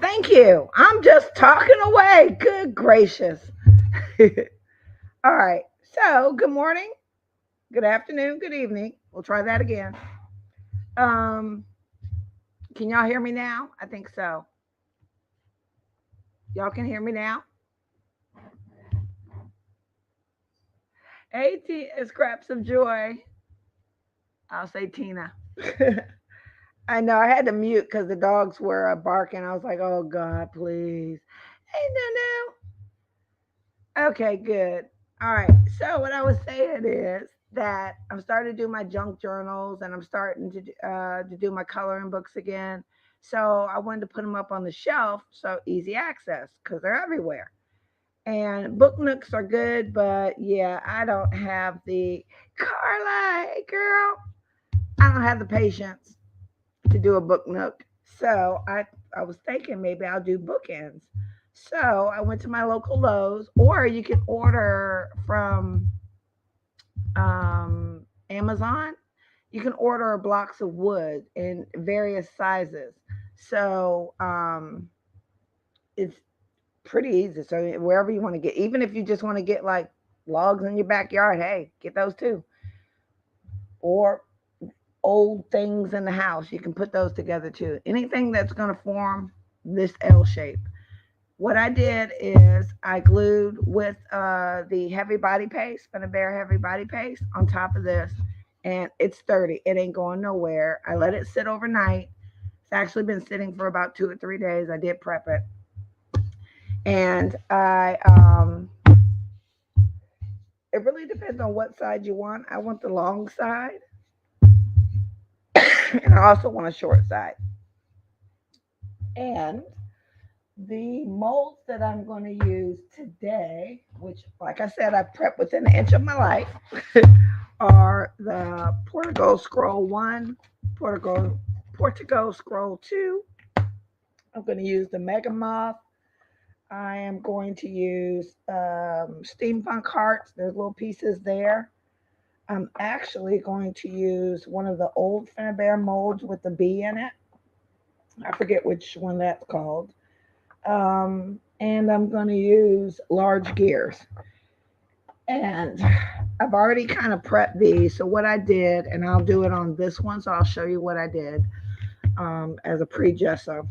Thank you. I'm just talking away. Good gracious. All right. So, good morning, good afternoon, good evening. We'll try that again. Um, can y'all hear me now? I think so. Y'all can hear me now? Hey, Scraps of Joy. I'll say Tina. I know I had to mute because the dogs were barking. I was like, oh, God, please. Hey, no, no. Okay, good. All right. So, what I was saying is that I'm starting to do my junk journals and I'm starting to do my coloring books again. So, I wanted to put them up on the shelf so easy access because they're everywhere. And book nooks are good, but yeah, I don't have the Carla, hey girl, I don't have the patience to do a book nook. So I was thinking maybe I'll do bookends. So I went to my local Lowe's, or you can order from Amazon. You can order blocks of wood in various sizes. So it's pretty easy. So wherever you want to get, even if you just want to get like logs in your backyard, hey, get those too. Or old things in the house, you can put those together too. Anything that's going to form this L shape. What I did is I glued with the heavy body paste, Finna Bear heavy body paste, on top of this, and it's sturdy. It ain't going nowhere. I let it sit overnight. It's actually been sitting for about 2 or 3 days. I did prep it, and it really depends on what side you want. I want the long side, and I also want a short side. And the molds that I'm going to use today, which, like I said, I prepped within an inch of my life, are the Portugal Scroll 1, Portugal Scroll 2. I'm going to use the Mega Moth. I am going to use Steampunk Hearts. There's little pieces there. I'm actually going to use one of the old Finna Bear molds with the bee in it. I forget which one that's called. And I'm going to use large gears. And I've already kind of prepped these. So what I did, and I'll do it on this one, so I'll show you what I did as a pre-gesso.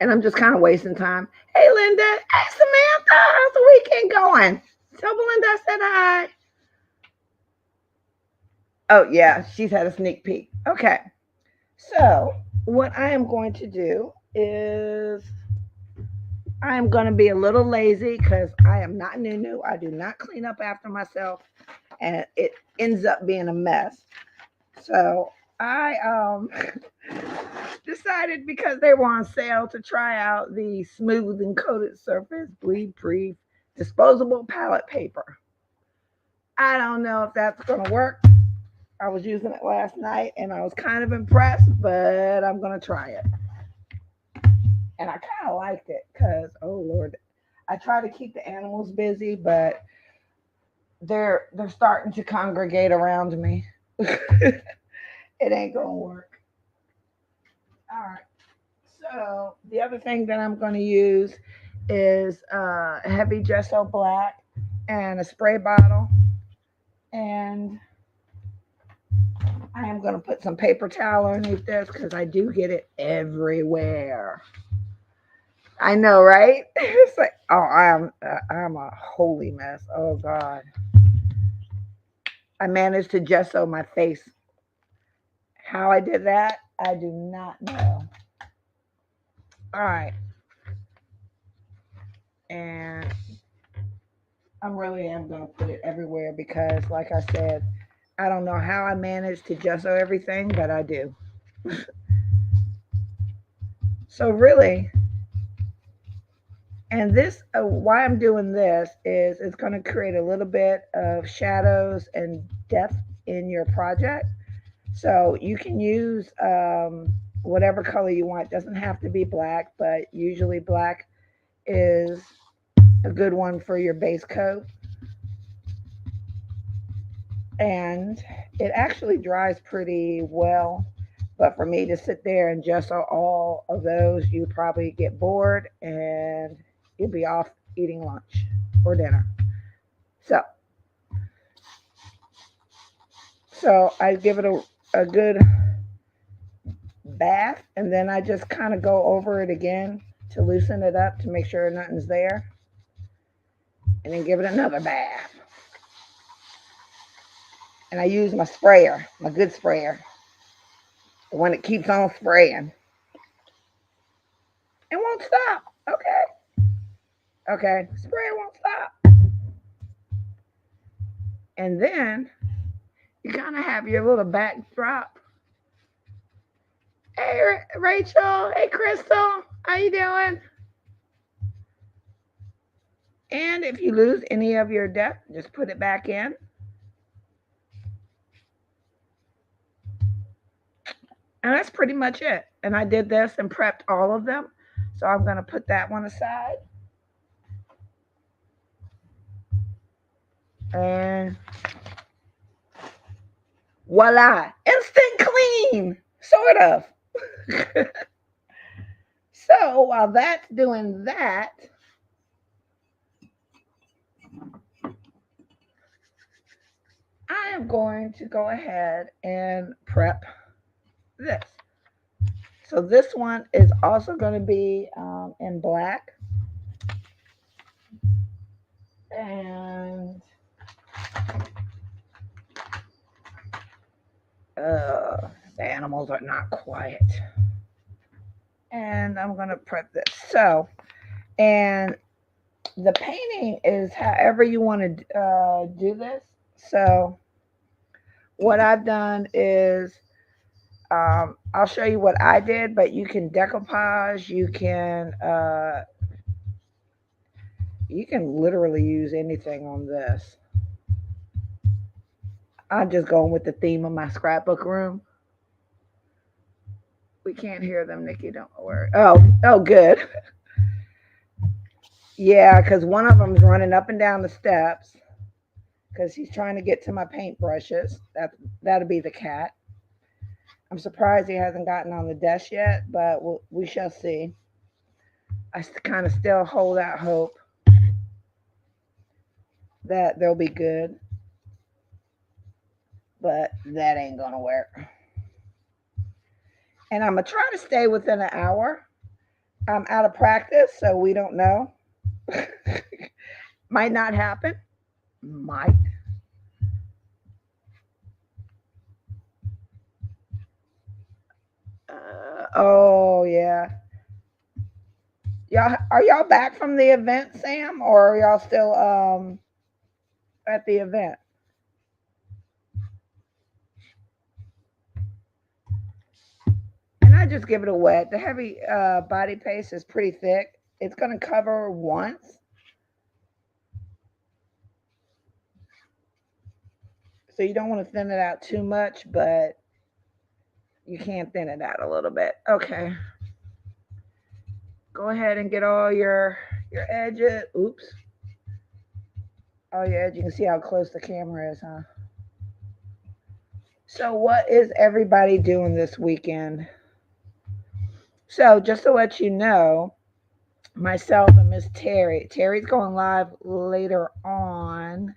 And I'm just kind of wasting time. Hey, Linda. Hey, Samantha. How's the weekend going? Tell Belinda I said hi. Oh, yeah, she's had a sneak peek. Okay. So what I am going to do is I am going to be a little lazy because I am not new. I do not clean up after myself, and it ends up being a mess. So I decided because they were on sale to try out the smooth and coated surface bleed proof disposable palette paper. I don't know if that's going to work. I was using it last night and I was kind of impressed, but I'm going to try it. And I kind of liked it because, oh Lord, I try to keep the animals busy, but they're starting to congregate around me. It ain't gonna work. All right. So the other thing that I'm going to use is heavy gesso black and a spray bottle, and I am going to put some paper towel underneath this because I do get it everywhere. I know, right? It's like, oh, I'm a holy mess. Oh God, I managed to gesso my face. How I did that, I do not know. All right, and I'm really am gonna put it everywhere because, like I said, I don't know how I managed to gesso everything, but I do. So really, and this why I'm doing this is it's going to create a little bit of shadows and depth in your project. So you can use whatever color you want. It doesn't have to be black, but usually black is a good one for your base coat. And it actually dries pretty well. But for me to sit there and just all of those, you probably get bored and you'll be off eating lunch or dinner. So, so I give it a good bath, and then I just kind of go over it again to loosen it up to make sure nothing's there, and then give it another bath. And I use my sprayer, my good sprayer, the one that keeps on spraying. It won't stop. Okay. Okay. Sprayer won't stop. And then you kind of have your little backdrop. Hey, Rachel. Hey, Crystal. How you doing? And if you lose any of your depth, just put it back in. And that's pretty much it. And I did this and prepped all of them. So I'm going to put that one aside. And voila, instant clean, sort of. So while that's doing that, I am going to go ahead and prep this. So this one is also going to be in black. And the animals are not quiet. And I'm going to prep this. So, and the painting is however you want to do this. So what I've done is I'll show you what I did, but you can decoupage, you can literally use anything on this. I'm just going with the theme of my scrapbook room. We can't hear them, Nikki. Don't worry. Oh, good. Yeah, because one of them's running up and down the steps because he's trying to get to my paintbrushes. That'll be the cat. I'm surprised he hasn't gotten on the desk yet, but we shall see. I kind of still hold out hope that they'll be good, but that ain't gonna work. And I'm gonna try to stay within an hour. I'm out of practice, so we don't know. Might not happen. Might. Oh yeah. Y'all are y'all back from the event, Sam, or are y'all still at the event? And I just give it a wet. The heavy body paste is pretty thick. It's gonna cover once, so you don't want to thin it out too much, but you can thin it out a little bit. Okay. Go ahead and get all your edges. Oops. All your edges. You can see how close the camera is, huh? So what is everybody doing this weekend? So just to let you know, myself and Miss Terry. Terry's going live later on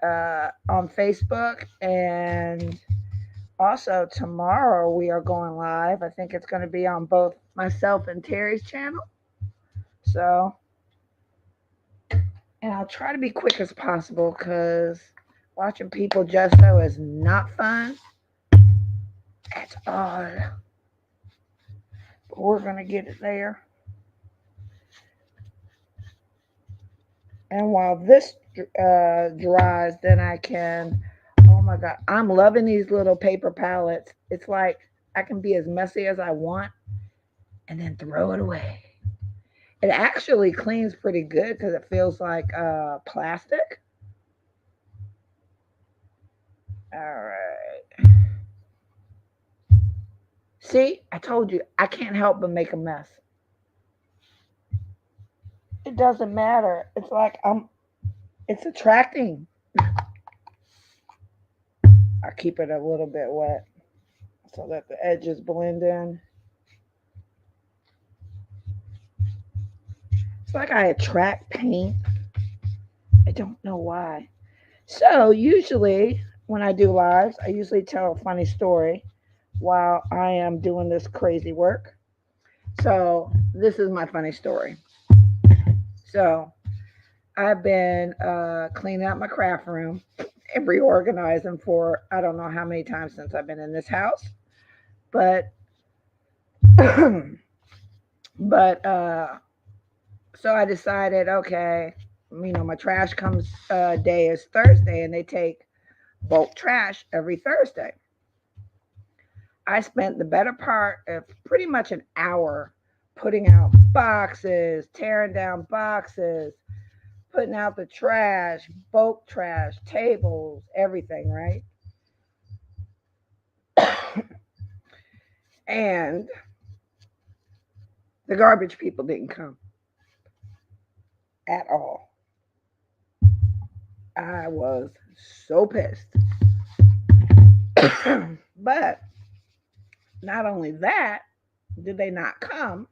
Facebook, and also tomorrow we are going live. I think it's going to be on both myself and Terry's channel. So, and I'll try to be quick as possible because watching people gesso is not fun at all. But we're going to get it there. And while this dries, then I can. Oh my God, I'm loving these little paper palettes. It's like I can be as messy as I want and then throw it away. It actually cleans pretty good because it feels like plastic. All right. See, I told you I can't help but make a mess. It doesn't matter. It's like it's attracting. I keep it a little bit wet so that the edges blend in. It's like I attract paint. I don't know why. So usually when I do lives, I usually tell a funny story while I am doing this crazy work. So this is my funny story. So I've been cleaning out my craft room and reorganizing for I don't know how many times since I've been in this house. But but so I decided, okay, my trash comes day is Thursday, and they take bulk trash every Thursday. I spent the better part of pretty much an hour putting out boxes, tearing down boxes, putting out the trash, bulk trash, tables, everything, right? And the garbage people didn't come at all. I was so pissed. But not only that, did they not come,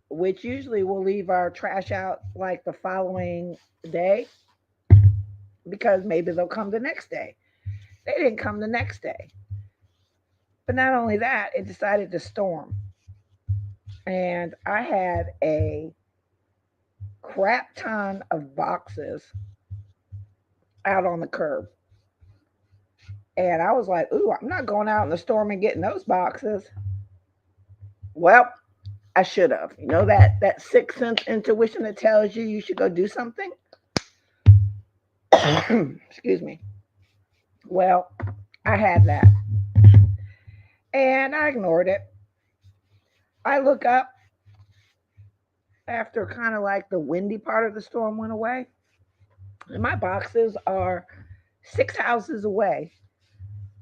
which usually we'll leave our trash out like the following day because maybe they'll come the next day. They didn't come the next day. But not only that, it decided to storm. And I had a crap ton of boxes out on the curb. And I was like, ooh, I'm not going out in the storm and getting those boxes. Well, I should have. You know that sixth sense intuition that tells you should go do something? Excuse me. Well, I had that. And I ignored it. I look up after kind of like the windy part of the storm went away. And my boxes are 6 houses away.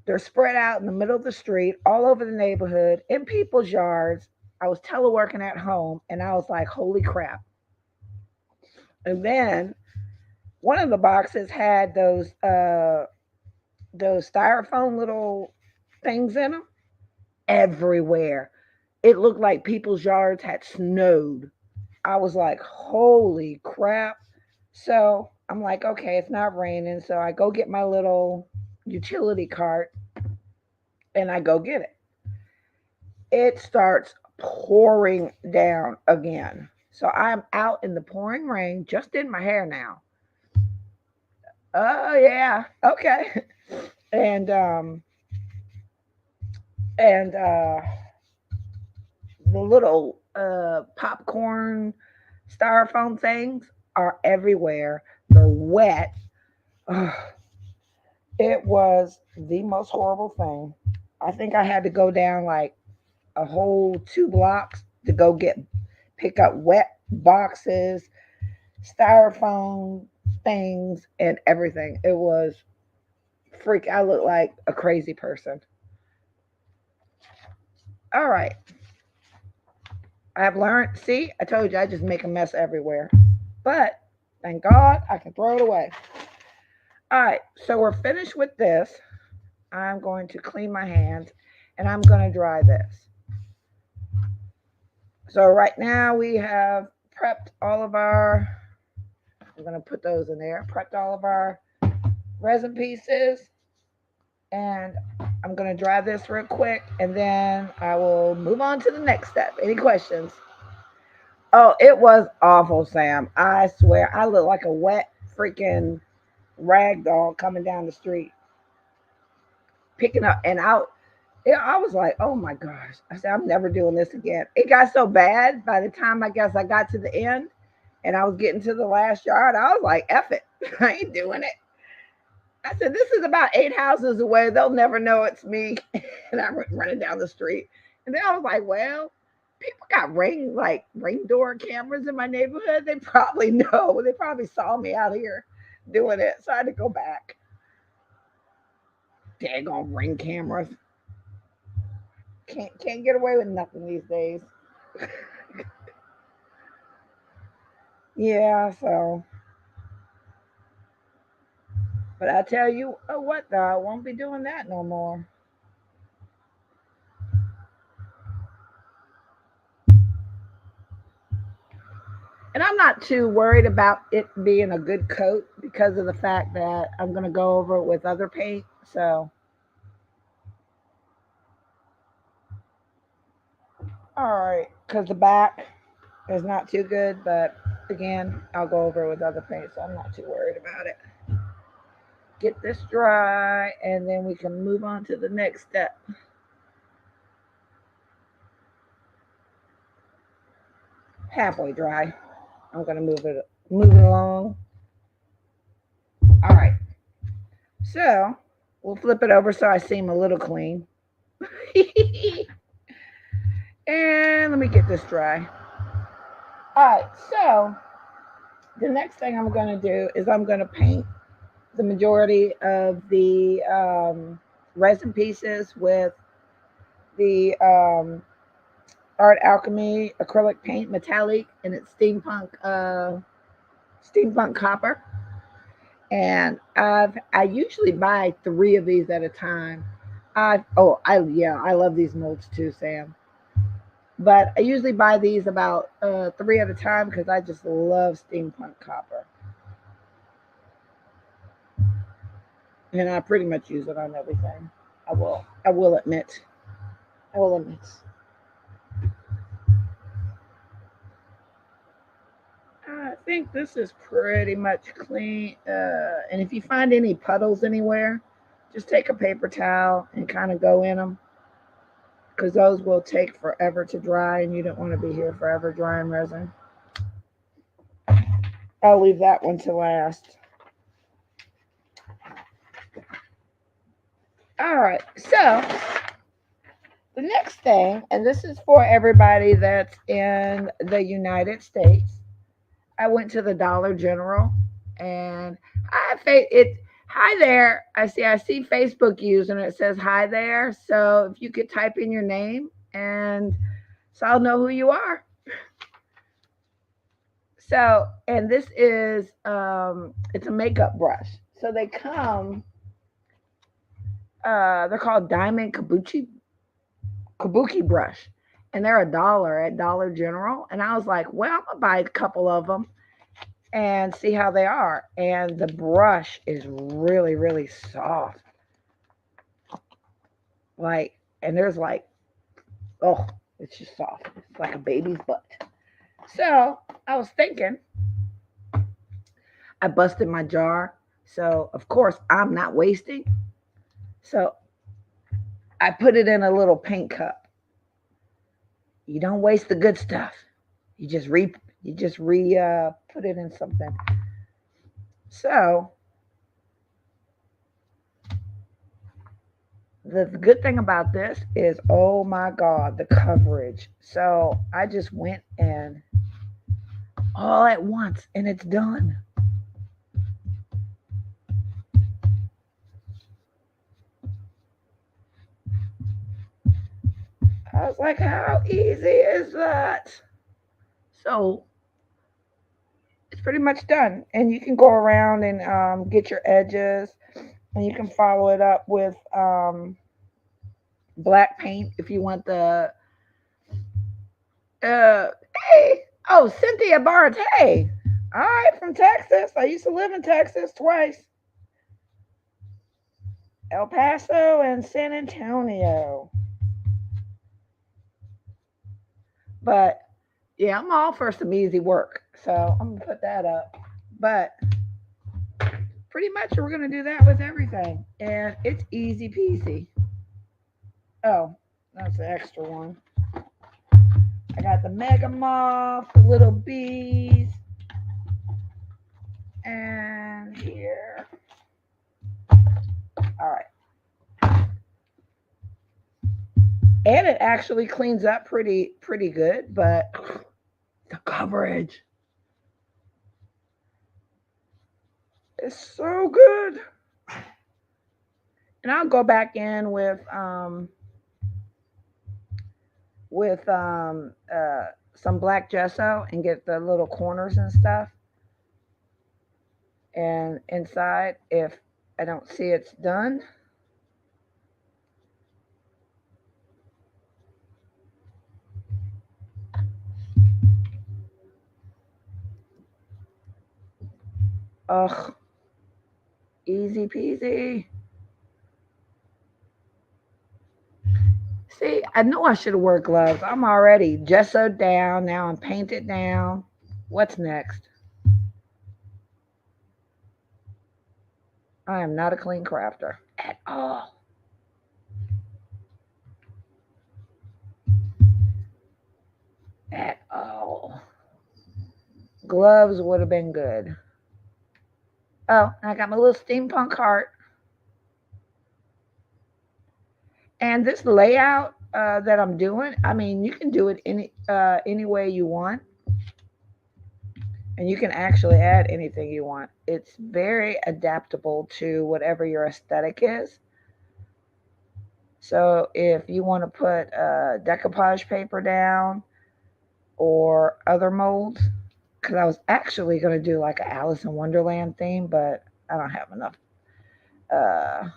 They're spread out in the middle of the street, all over the neighborhood, in people's yards. I was teleworking at home and I was like, holy crap. And then one of the boxes had those styrofoam little things in them everywhere. It looked like people's yards had snowed. I was like, holy crap. So I'm like, okay, it's not raining. So I go get my little utility cart and I go get it. It starts pouring down again. So I'm out in the pouring rain, just in my hair now. Oh yeah, okay. And and the little popcorn styrofoam things are everywhere. They're wet. Ugh, it was the most horrible thing. I think I had to go down like a whole 2 blocks to go get pick up wet boxes, styrofoam things, and everything. It was freak. I looked like a crazy person. All right. I've learned. See, I told you I just make a mess everywhere. But thank God I can throw it away. All right. So we're finished with this. I'm going to clean my hands and I'm going to dry this. So right now we have prepped all of our, I'm going to put those in there, prepped all of our resin pieces. And I'm going to dry this real quick and then I will move on to the next step. Any questions? Oh, it was awful, Sam. I swear, I look like a wet freaking rag doll coming down the street, picking up. And I was like, oh my gosh. I said, I'm never doing this again. It got so bad by the time I guess I got to the end and I was getting to the last yard. I was like, F it. I ain't doing it. I said, this is about 8 houses away. They'll never know it's me. And I'm running down the street. And then I was like, well, people got ring door cameras in my neighborhood. They probably know. They probably saw me out here doing it. So I had to go back. Daggone ring cameras. Can't get away with nothing these days. Yeah, so But I tell you what, though, I won't be doing that no more. And I'm not too worried about it being a good coat because of the fact that I'm going to go over it with other paint. So, all right, because the back is not too good, but again, I'll go over it with other paint, so I'm not too worried about it. Get this dry, and then we can move on to the next step. Halfway dry. I'm going to move it along. All right. So, we'll flip it over so I seem a little clean. And let me get this dry. All right, so the next thing I'm going to do is I'm going to paint the majority of the resin pieces with the Art Alchemy acrylic paint metallic, and it's steampunk copper. And I usually buy 3 of these at a time. I love these molds too, Sam. But I usually buy these about 3 at a time because I just love steampunk copper, and I pretty much use it on everything. I will admit. I will admit. I think this is pretty much clean. And if you find any puddles anywhere, just take a paper towel and kind of go in them because those will take forever to dry, and you don't want to be here forever drying resin. I'll leave that one to last. All right, so the next thing, and this is for everybody that's in the United States. I went to the Dollar General, and it. Hi there. I see Facebook using it. It says hi there. So if you could type in your name, and so I'll know who you are. So, and this is it's a makeup brush. So they come. They're called Diamond Kabuki brush, and they're $1 at Dollar General. And I was like, well, I'm gonna buy a couple of them and see how they are. And the brush is really, really soft. Like, and there's like, oh, it's just soft. It's like a baby's butt. So I was thinking, I busted my jar. So, of course, I'm not wasting. So I put it in a little paint cup. You don't waste the good stuff. You just re put it in something. So the good thing about this is, oh my God, the coverage. So I just went and all at once, and it's done. I was like, how easy is that? So it's pretty much done. And you can go around and get your edges, and you can follow it up with black paint if you want the. Hey, oh, Cynthia Barnes. Hey, all right, from Texas. I used to live in Texas twice. El Paso and San Antonio. But yeah, I'm all for some easy work. So I'm gonna put that up. But pretty much we're gonna do that with everything. And it's easy peasy. Oh, that's the extra one. I got the mega moth, the little bees, and here. All right. And it actually cleans up pretty good, but the coverage is so good. And I'll go back in with some black gesso and get the little corners and stuff and inside if I don't see it's done. Ugh, easy peasy. See, I knew I should have wore gloves. I'm already gessoed down. Now I'm painted down. What's next? I am not a clean crafter at all. At all. Gloves would have been good. Oh, I got my little steampunk heart. And this layout that I'm doing, I mean, you can do it any way you want, and you can actually add anything you want. It's very adaptable to whatever your aesthetic is. So if you want to put decoupage paper down or other molds, because I was actually going to do like a Alice in Wonderland theme, but I don't have enough uh,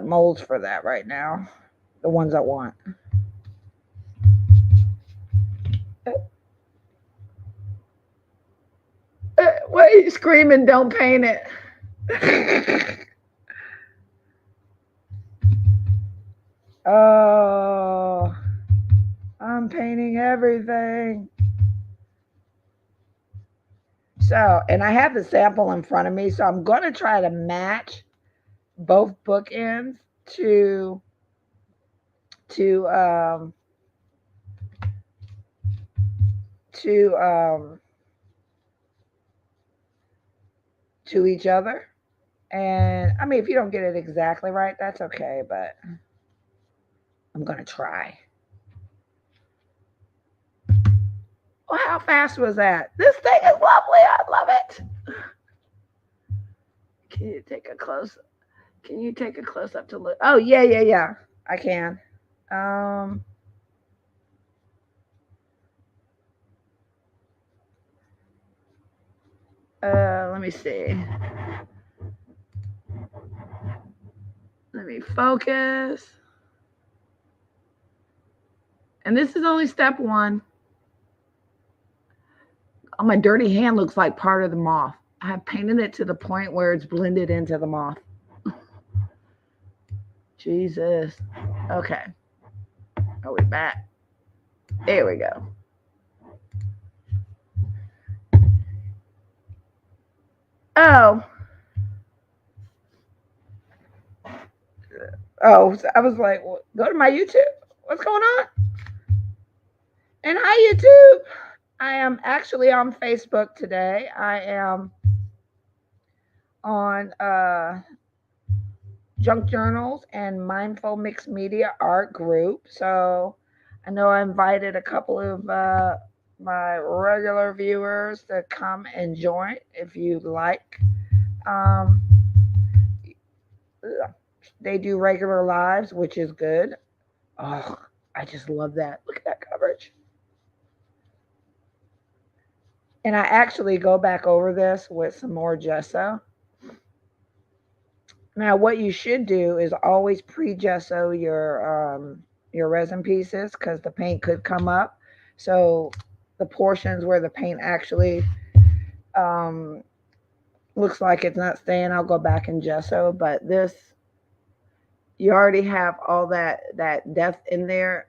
molds for that right now. The ones I want. Why are you screaming? Don't paint it. Oh, I'm painting everything. So, and I have the sample in front of me, so I'm going to try to match both bookends to to um to um to each other. And I mean, if you don't get it exactly right, that's okay, but I'm going to try. Well, how fast was that? This thing is lovely. I love it. Can you take a close? Can you take a close up to look? Oh yeah, yeah, yeah. I can. Um, let me see. Let me focus. And this is only step one. Oh, my dirty hand looks like part of the moth. I have painted it to the point where it's blended into the moth. Jesus. Okay. Are we back? There we go. Oh. Oh, so I was like, well, go to my YouTube. What's going on? And hi, YouTube. I am actually on Facebook today. I am on Junk Journals and Mindful Mixed Media Art Group. So I know I invited a couple of my regular viewers to come and join if you like. Um, they do regular lives, which is good. Oh, I just love that. Look at that coverage. And I actually go back over this with some more gesso. Now, what you should do is always pre-gesso your resin pieces because the paint could come up. So the portions where the paint actually um, looks like it's not staying, I'll go back and gesso. But this, you already have all that depth in there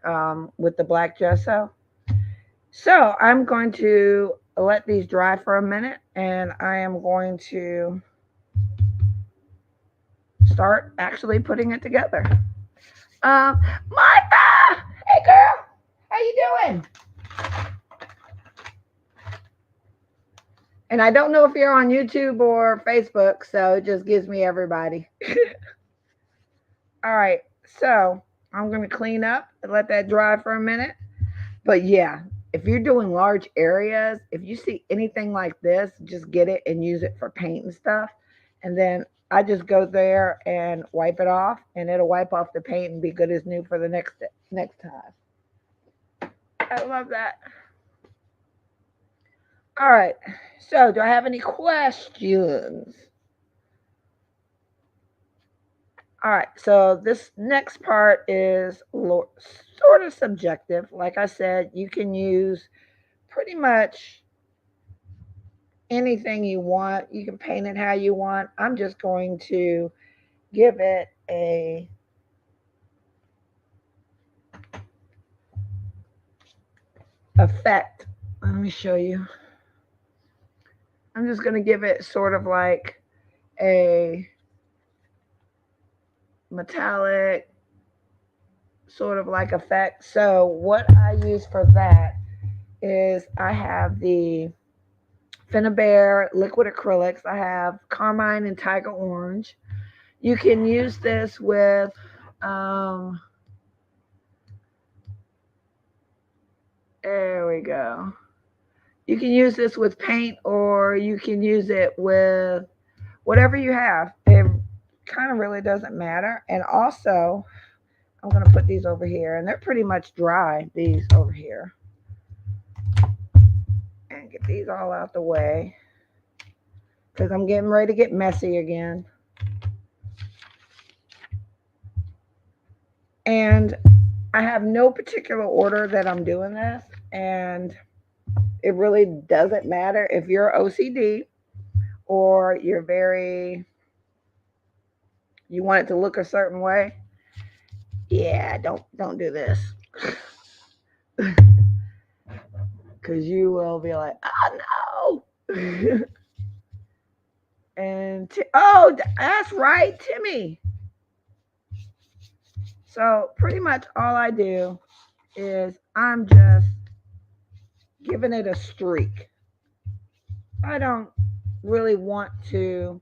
with the black gesso. So I'm going to let these dry for a minute, and I am going to start actually putting it together. Martha, hey girl, how you doing? And I don't know if you're on YouTube or Facebook, so it just gives me everybody. All right, so I'm gonna clean up and let that dry for a minute. But yeah, if you're doing large areas, if you see anything like this, just get it and use it for paint and stuff. And then I just go there and wipe it off, and it'll wipe off the paint and be good as new for the next time. I love that. All right. So, do I have any questions? All right, so this next part is sort of subjective. Like I said, you can use pretty much anything you want. You can paint it how you want. I'm just going to give it a effect. Let me show you. I'm just going to give it sort of like a metallic sort of like effect. So what I use for that is I have the Finnabair liquid acrylics. I have carmine and tiger orange. You can use this with there we go. You can use this with paint or you can use it with whatever you have. It kind of really doesn't matter. And also, I'm going to put these over here, and they're pretty much dry, these over here. And get these all out the way because I'm getting ready to get messy again. And I have no particular order that I'm doing this, and it really doesn't matter if you're OCD or you want it to look a certain way. Yeah, don't do this. Because you will be like, oh no. And oh, that's right, Timmy. So pretty much all I do is I'm just giving it a streak. I don't really want to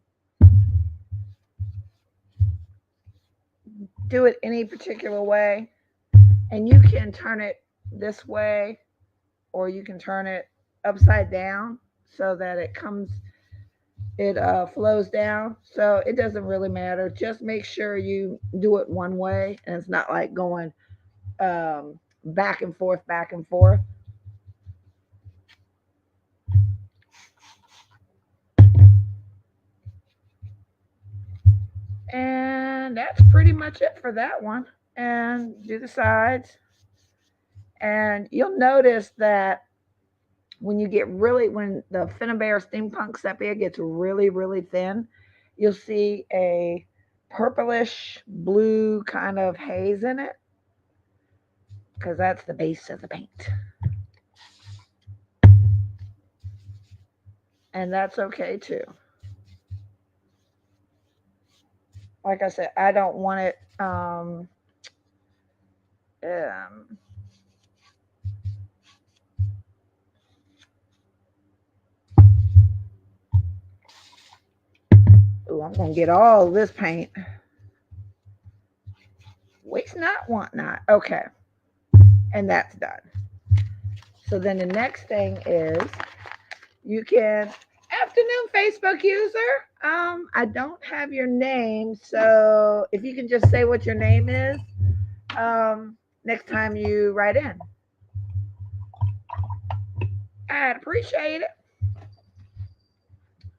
do it any particular way. And you can turn it this way or you can turn it upside down so that it flows down. So it doesn't really matter. Just make sure you do it one way and it's not like going back and forth, back and forth. And that's pretty much it for that one. And do the sides. And you'll notice that when the Finnabair Steampunk Sepia gets really, really thin, you'll see a purplish blue kind of haze in it because that's the base of the paint. And that's okay too. Like I said, I don't want it I'm gonna get all this paint. Waste not, want not. Okay. And that's done. So then the next thing is you can afternoon Facebook user. I don't have your name, so if you can just say what your name is, next time you write in. I'd appreciate it.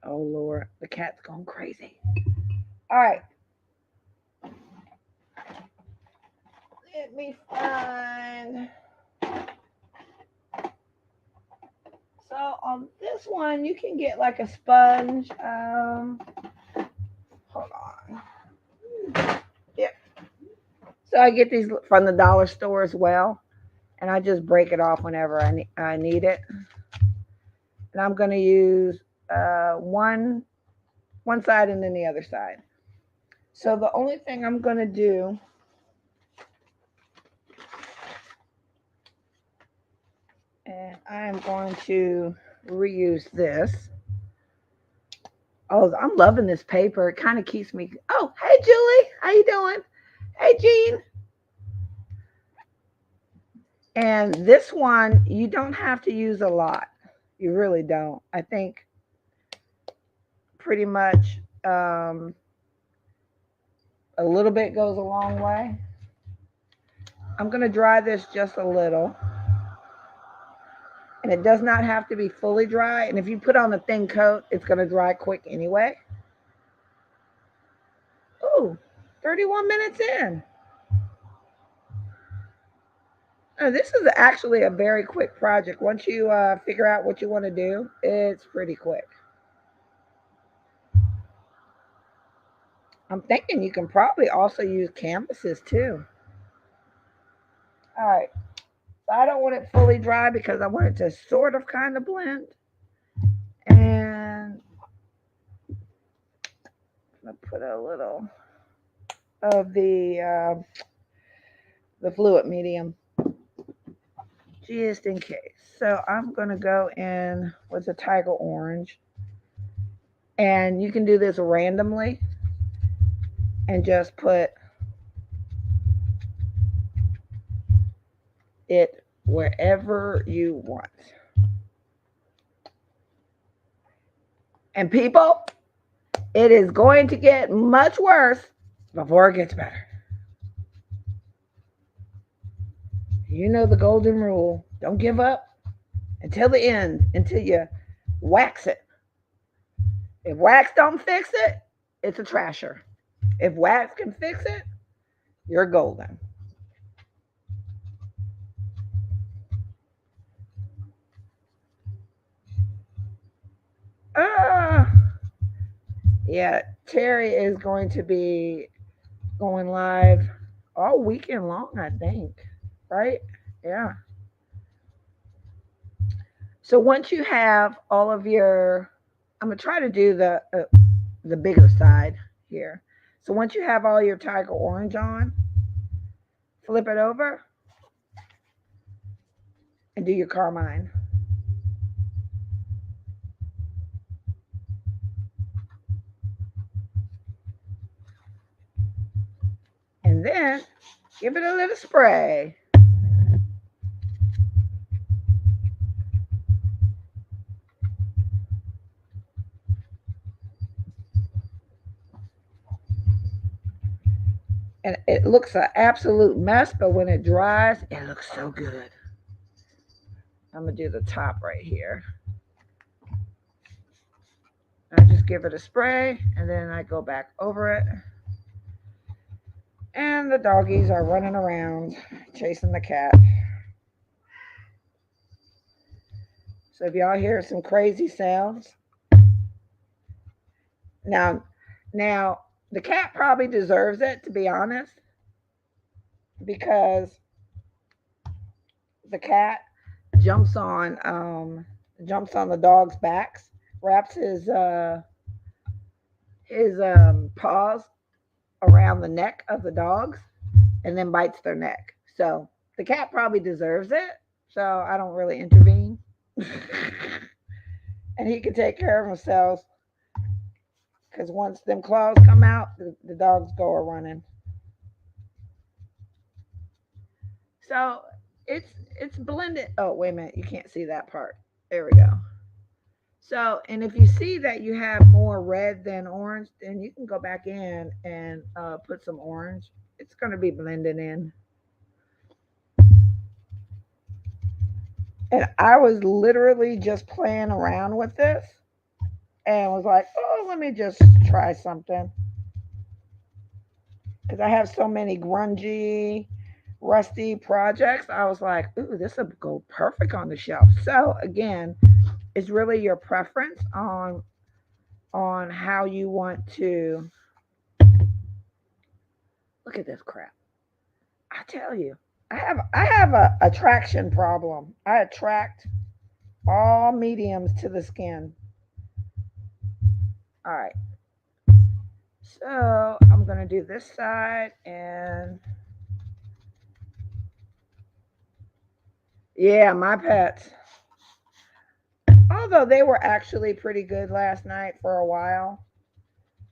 Oh Lord, the cat's going crazy. All right. Let me find. So on this one, you can get like a sponge. Hold on. Yep. So I get these from the dollar store as well, and I just break it off whenever I need it. And I'm going to use one side and then the other side. So the only thing I'm going to do and I am going to reuse this. Oh, I'm loving this paper. It kind of keeps me. Oh, hey Julie, how you doing? Hey Jean. And this one, you don't have to use a lot. You really don't. I think pretty much a little bit goes a long way. I'm going to dry this just a little. And it does not have to be fully dry. And if you put on a thin coat, it's going to dry quick anyway. Ooh, 31 minutes in. This is actually a very quick project. Once you figure out what you want to do, it's pretty quick. I'm thinking you can probably also use canvases too. All right. So I don't want it fully dry because I want it to sort of kind of blend. And I'm gonna put a little of the fluid medium just in case. So I'm gonna go in with the tiger orange, and you can do this randomly and just put it wherever you want. And people, it is going to get much worse before it gets better. You know the golden rule. Don't give up until the end, until you wax it. If wax don't fix it, it's a trasher. If wax can fix it, you're golden. Uh, yeah, Terry is going to be going live all weekend long, I think. Right? Yeah. So once you have all of your, I'm gonna try to do the bigger side here. So once you have all your tiger orange on, flip it over and do your carmine. And then give it a little spray. And it looks an absolute mess, but when it dries, it looks so good. I'm gonna do the top right here. I just give it a spray and then I go back over it. And the doggies are running around chasing the cat. So if y'all hear some crazy sounds, now, now the cat probably deserves it, to be honest, because the cat jumps on jumps on the dog's backs, wraps his paws around the neck of the dogs, and then bites their neck. So the cat probably deserves it. So I don't really intervene, and he can take care of himself. Because once them claws come out, the dogs go a running. So it's blended. Oh wait a minute, you can't see that part. There we go. So, and if you see that you have more red than orange, then you can go back in and put some orange. It's going to be blending in. And I was literally just playing around with this and was like, oh, let me just try something. Because I have so many grungy, rusty projects. I was like, ooh, this will go perfect on the shelf. So, again, it's really your preference on how you want to look at this crap. I tell you, I have a attraction problem. I attract all mediums to the skin. All right. So I'm gonna do this side, and yeah, my pets. Although they were actually pretty good last night for a while.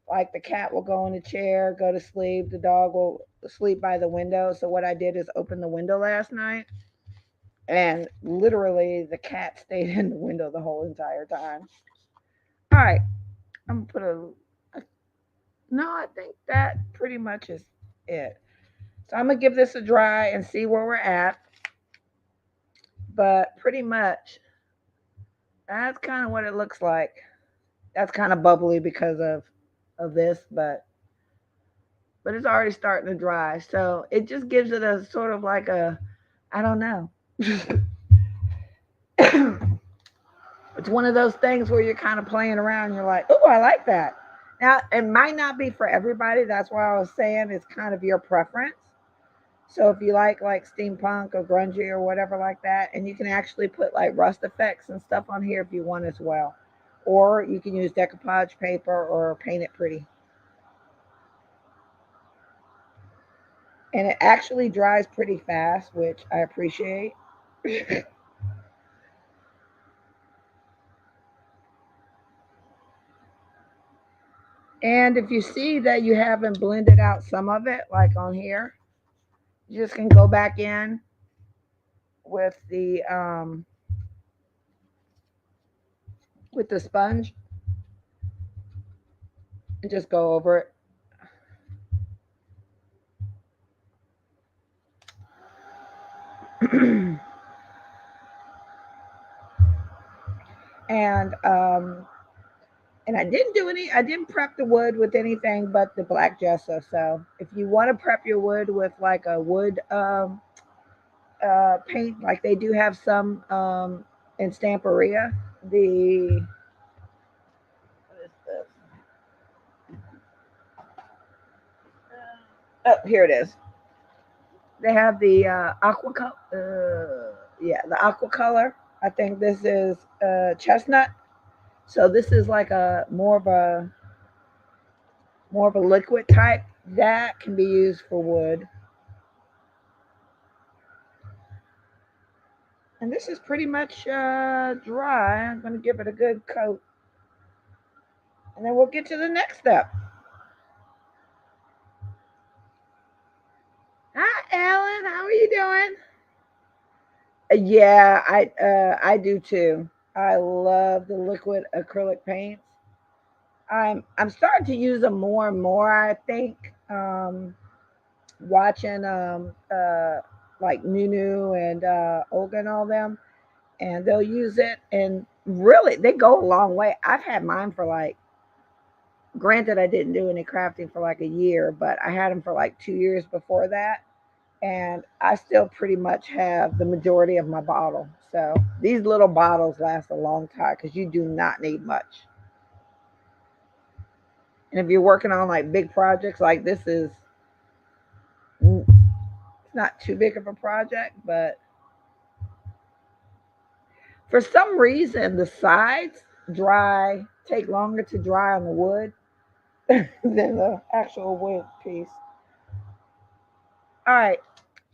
Like the cat will go in the chair, go to sleep. The dog will sleep by the window. So what I did is open the window last night, and literally the cat stayed in the window the whole entire time. All right, I'm gonna put a no. I think that pretty much is it. So I'm gonna give this a dry and see where we're at. But pretty much that's kind of what it looks like. That's kind of bubbly because of this, but but it's already starting to dry. So it just gives it a sort of like a, I don't know. It's one of those things where you're kind of playing around. You're like, oh, I like that. Now, it might not be for everybody. That's why I was saying it's kind of your preference. So if you like steampunk or grungy or whatever like that, and you can actually put like rust effects and stuff on here if you want as well. Or you can use decoupage paper or paint it pretty. And it actually dries pretty fast, which I appreciate. And if you see that you haven't blended out some of it, like on here, you just can go back in with the sponge and just go over it. and and I didn't prep the wood with anything but the black gesso. So if you want to prep your wood with like a wood paint, like they do have some in Stamperia, the what is this? Oh, here it is. They have the yeah, the aqua color. I think this is chestnut. So this is like a more of a liquid type that can be used for wood. And this is pretty much dry. I'm going to give it a good coat. And then we'll get to the next step. Hi, Alan. How are you doing? Yeah, I do too. I love the liquid acrylic paints. I'm starting to use them more and more. I think watching like Nunu and Olga and all them, and they'll use it, and really they go a long way. I've had mine for like, granted I didn't do any crafting for like a year, but I had them for like 2 years before that, and I still pretty much have the majority of my bottle. So these little bottles last a long time because you do not need much. And if you're working on like big projects, like this is, it's not too big of a project, but for some reason the sides dry take longer to dry on the wood than the actual wood piece. All right,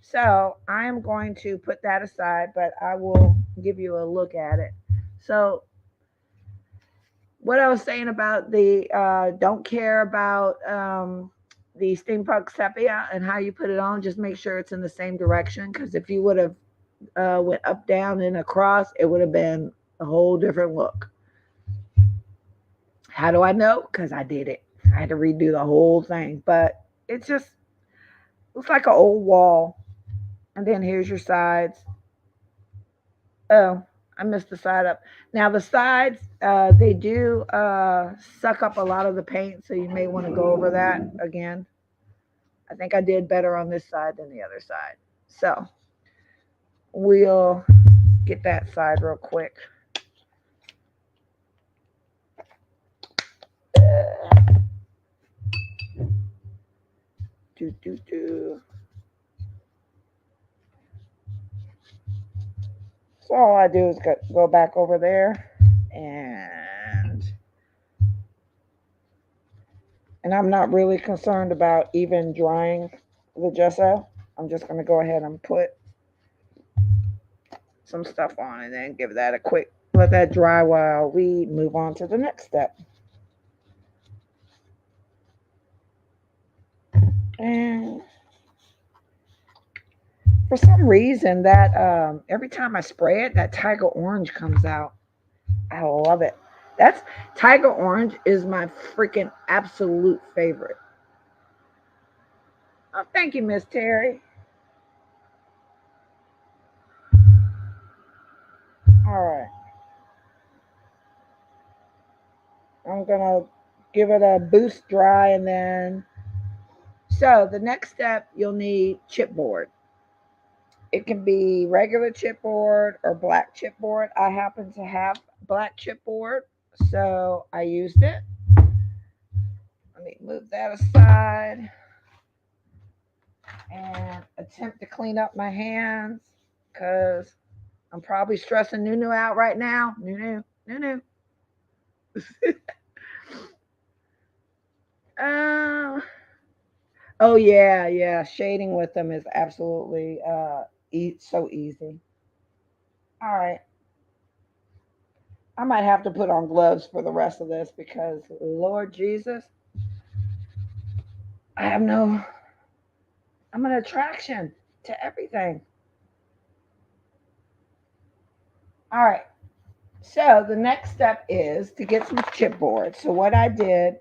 so I am going to put that aside, but I will give you a look at it. So what I was saying about the don't care about the steampunk sepia and how you put it on, just make sure it's in the same direction, because if you would have went up, down, and across, it would have been a whole different look. How do I know? Because I did it. I had to redo the whole thing, but it just looks like an old wall. And then here's your sides. Oh, I missed the side up. Now the sides, they do suck up a lot of the paint, so you may want to go over that again. I think I did better on this side than the other side. So we'll get that side real quick. Do do do. So all I do is go back over there, and I'm not really concerned about even drying the gesso. I'm just going to go ahead and put some stuff on and then give that a quick, let that dry while we move on to the next step. And for some reason that every time I spray it, that tiger orange comes out. I love it. That's Tiger orange is my freaking absolute favorite. Oh, thank you, Miss Terry. All right, I'm gonna give it a boost dry and then So the next step, you'll need chipboard. It can be regular chipboard or black chipboard. I happen to have black chipboard, so I used it. Let me move that aside and attempt to clean up my hands because I'm probably stressing Nunu out right now. Nunu, Nunu. uh, oh yeah, yeah. Shading with them is absolutely so easy. All right, I might have to put on gloves for the rest of this because Lord Jesus, I have no. I'm an attraction to everything. All right. So the next step is to get some chipboard. So what I did,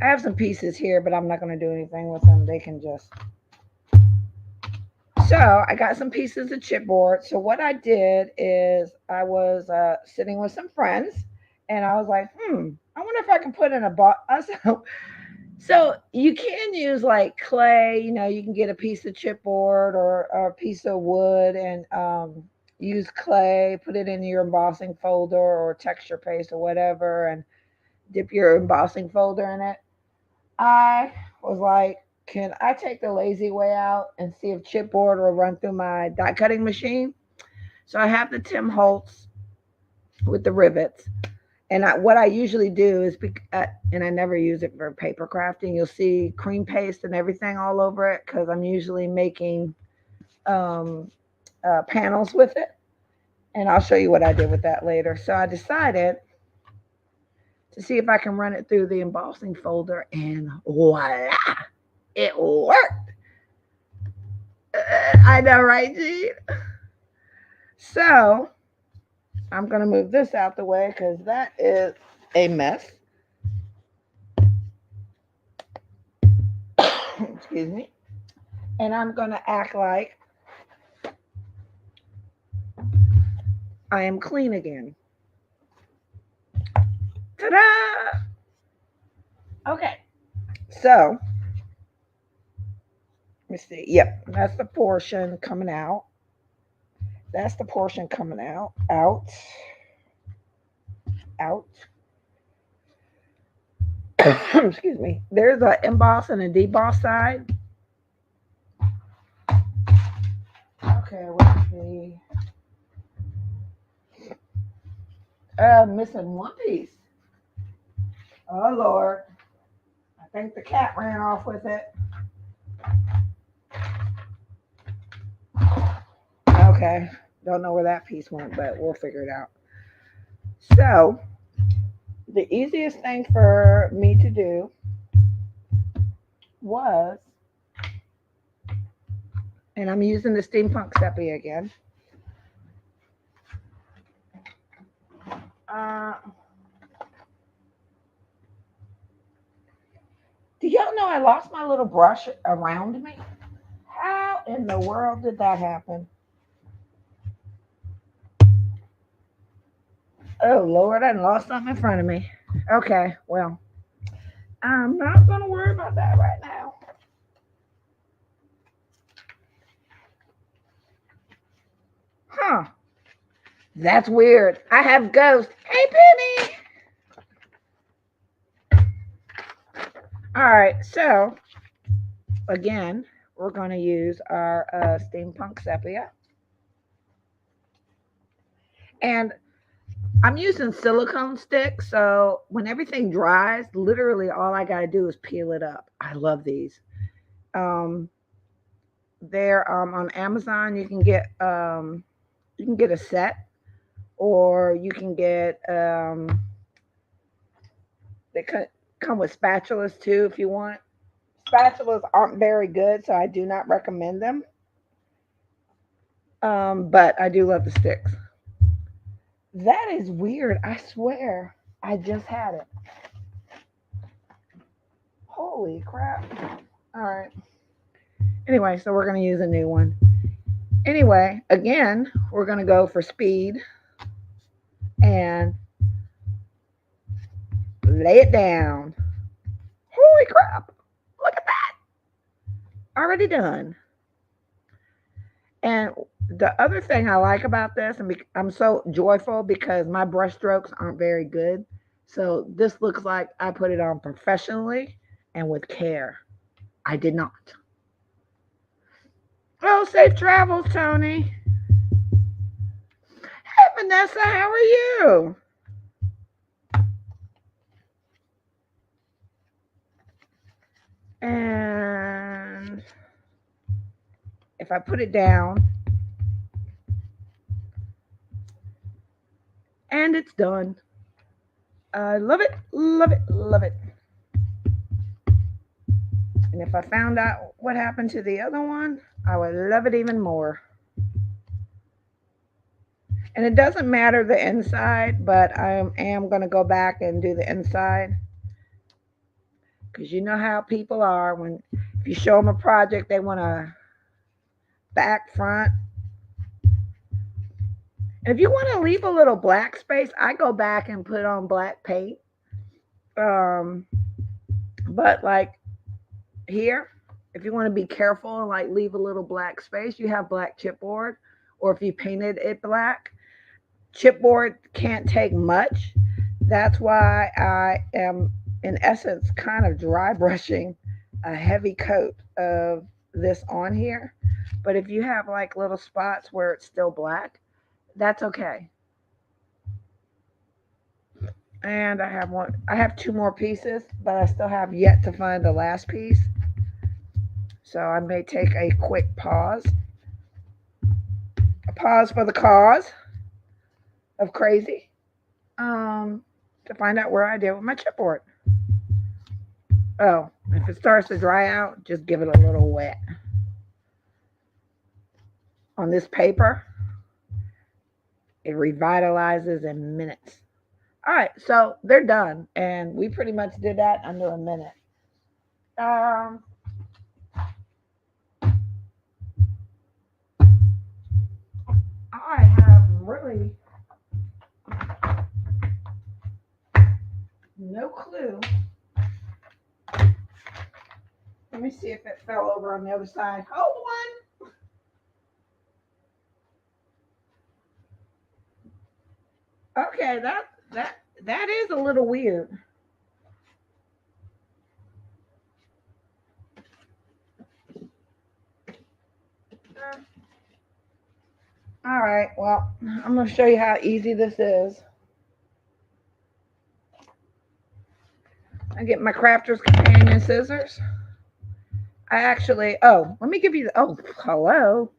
I have some pieces here, but I'm not going to do anything with them. They can just. So I got some pieces of chipboard. So what I did is I was sitting with some friends, and I was like, I wonder if I can put in a box. So you can use like clay. You can get a piece of chipboard or a piece of wood and use clay, put it in your embossing folder or texture paste or whatever, and dip your embossing folder in it. I was like, can I take the lazy way out and see if chipboard will run through my die cutting machine? So I have the Tim Holtz with the rivets. And what I usually do is, and I never use it for paper crafting, you'll see cream paste and everything all over it because I'm usually making um, panels with it. And I'll show you what I did with that later. So I decided to see if I can run it through the embossing folder, and voila, it worked. I know, right, Gene? So I'm going to move this out the way because that is a mess. Excuse me. And I'm going to act like I am clean again. Ta-da! Okay. So, let me see. Yep, that's the portion coming out. That's the portion coming out. Out. Out. Excuse me. There's an emboss and a deboss side. Okay, let's see. Missing one piece. Oh Lord. I think the cat ran off with it. Okay. Don't know where that piece went, but we'll figure it out. So, the easiest thing for me to do was, and I'm using the steampunk sepia again. Uh, do y'all know I lost my little brush around me? How in the world did that happen? Oh Lord, I lost something in front of me. Okay, well, I'm not gonna worry about that right now. Huh? That's weird. I have ghosts. Hey, Penny. All right, so again, we're going to use our steampunk sepia. And I'm using silicone sticks, so when everything dries, literally all I got to do is peel it up. I love these. Um, they're on Amazon. You can get a set, or you can get they come with spatulas too if you want. Spatulas aren't very good, so I do not recommend them. But I do love the sticks. That is weird. I swear I just had it. Holy crap. All right. Anyway, so we're going to use a new one. Anyway, again, we're going to go for speed and lay it down. Holy crap. Already done. And the other thing I like about this, and I'm so joyful because my brush strokes aren't very good. So this looks like I put it on professionally and with care. I did not. Oh, safe travels, Tony. Hey, Vanessa, how are you? And if I put it down, and it's done. I love it, love it, love it. And if I found out what happened to the other one, I would love it even more. And it doesn't matter the inside, but I am going to go back and do the inside because you know how people are when if you show them a project, they want to back, front. And if you want to leave a little black space, I go back and put on black paint. Um, but like here, if you want to be careful and like leave a little black space, you have black chipboard, or if you painted it black, chipboard can't take much. That's why I am, in essence, kind of dry brushing a heavy coat of this on here. But if you have like little spots where it's still black, that's okay. And I have two more pieces, but I still have yet to find the last piece. So I may take a quick pause. A pause for the cause of crazy. To find out where I did with my chipboard. Oh, if it starts to dry out, just give it a little wet. On this paper, it revitalizes in minutes. All right, so they're done, and we pretty much did that under a minute. Um, I have really no clue. Let me see if it fell over on the other side. Hold on. Okay, that is a little weird. All right, well, I'm going to show you how easy this is. I get my crafter's companion scissors. Let me give you hello.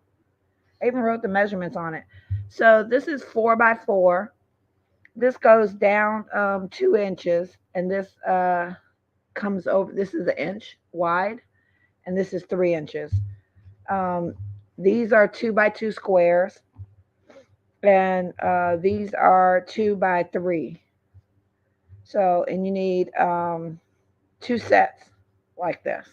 I even wrote the measurements on it. So this is 4 by 4. This goes down 2 inches, and this comes over. This is an inch wide, and this is 3 inches. Um, these are 2 by 2 squares, and these are 2 by 3. So, and you need 2 sets like this.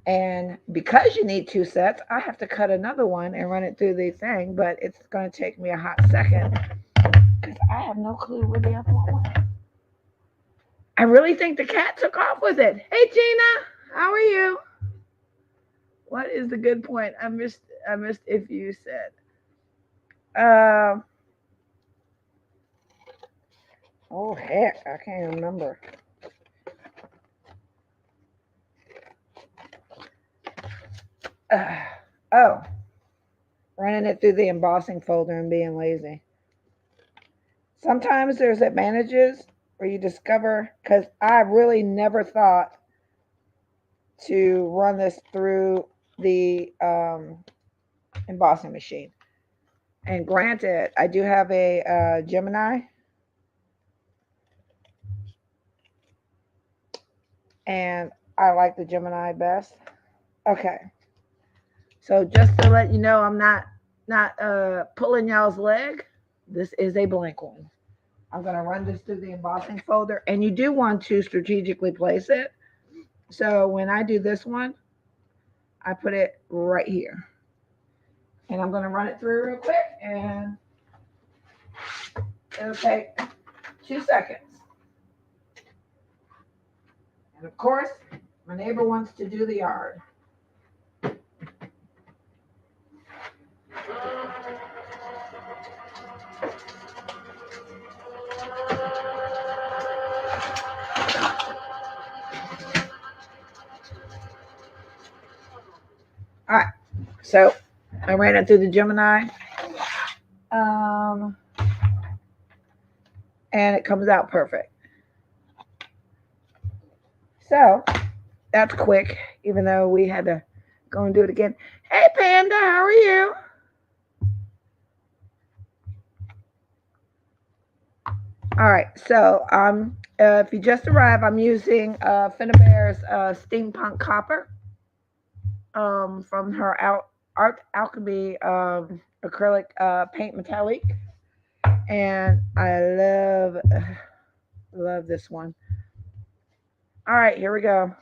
And because you need 2 sets, I have to cut another one and run it through the thing, but it's going to take me a hot second because I have no clue where the other one went. I really think the cat took off with it. Hey, Gina, how are you? What is the good point? I missed if you said. Uh, oh heck, I can't remember. Uh, oh, running it through the embossing folder and being lazy. Sometimes there's advantages where you discover, because I really never thought to run this through the embossing machine. And granted, I do have a Gemini, and I like the Gemini best. Okay, so just to let you know, I'm not pulling y'all's leg. This is a blank one. I'm going to run this through the embossing folder, and you do want to strategically place it. So when I do this one, I put it right here. And I'm going to run it through real quick, and it'll take 2 seconds. And of course, My neighbor wants to do the yard. All right, so I ran it through the Gemini, um, and it comes out perfect. So that's quick, even though we had to go and do it again. Hey, Panda, how are you? All right, so if you just arrived, I'm using Finnabare's Steampunk Copper from her Art Alchemy acrylic paint metallic, and I love this one. All right, here we go.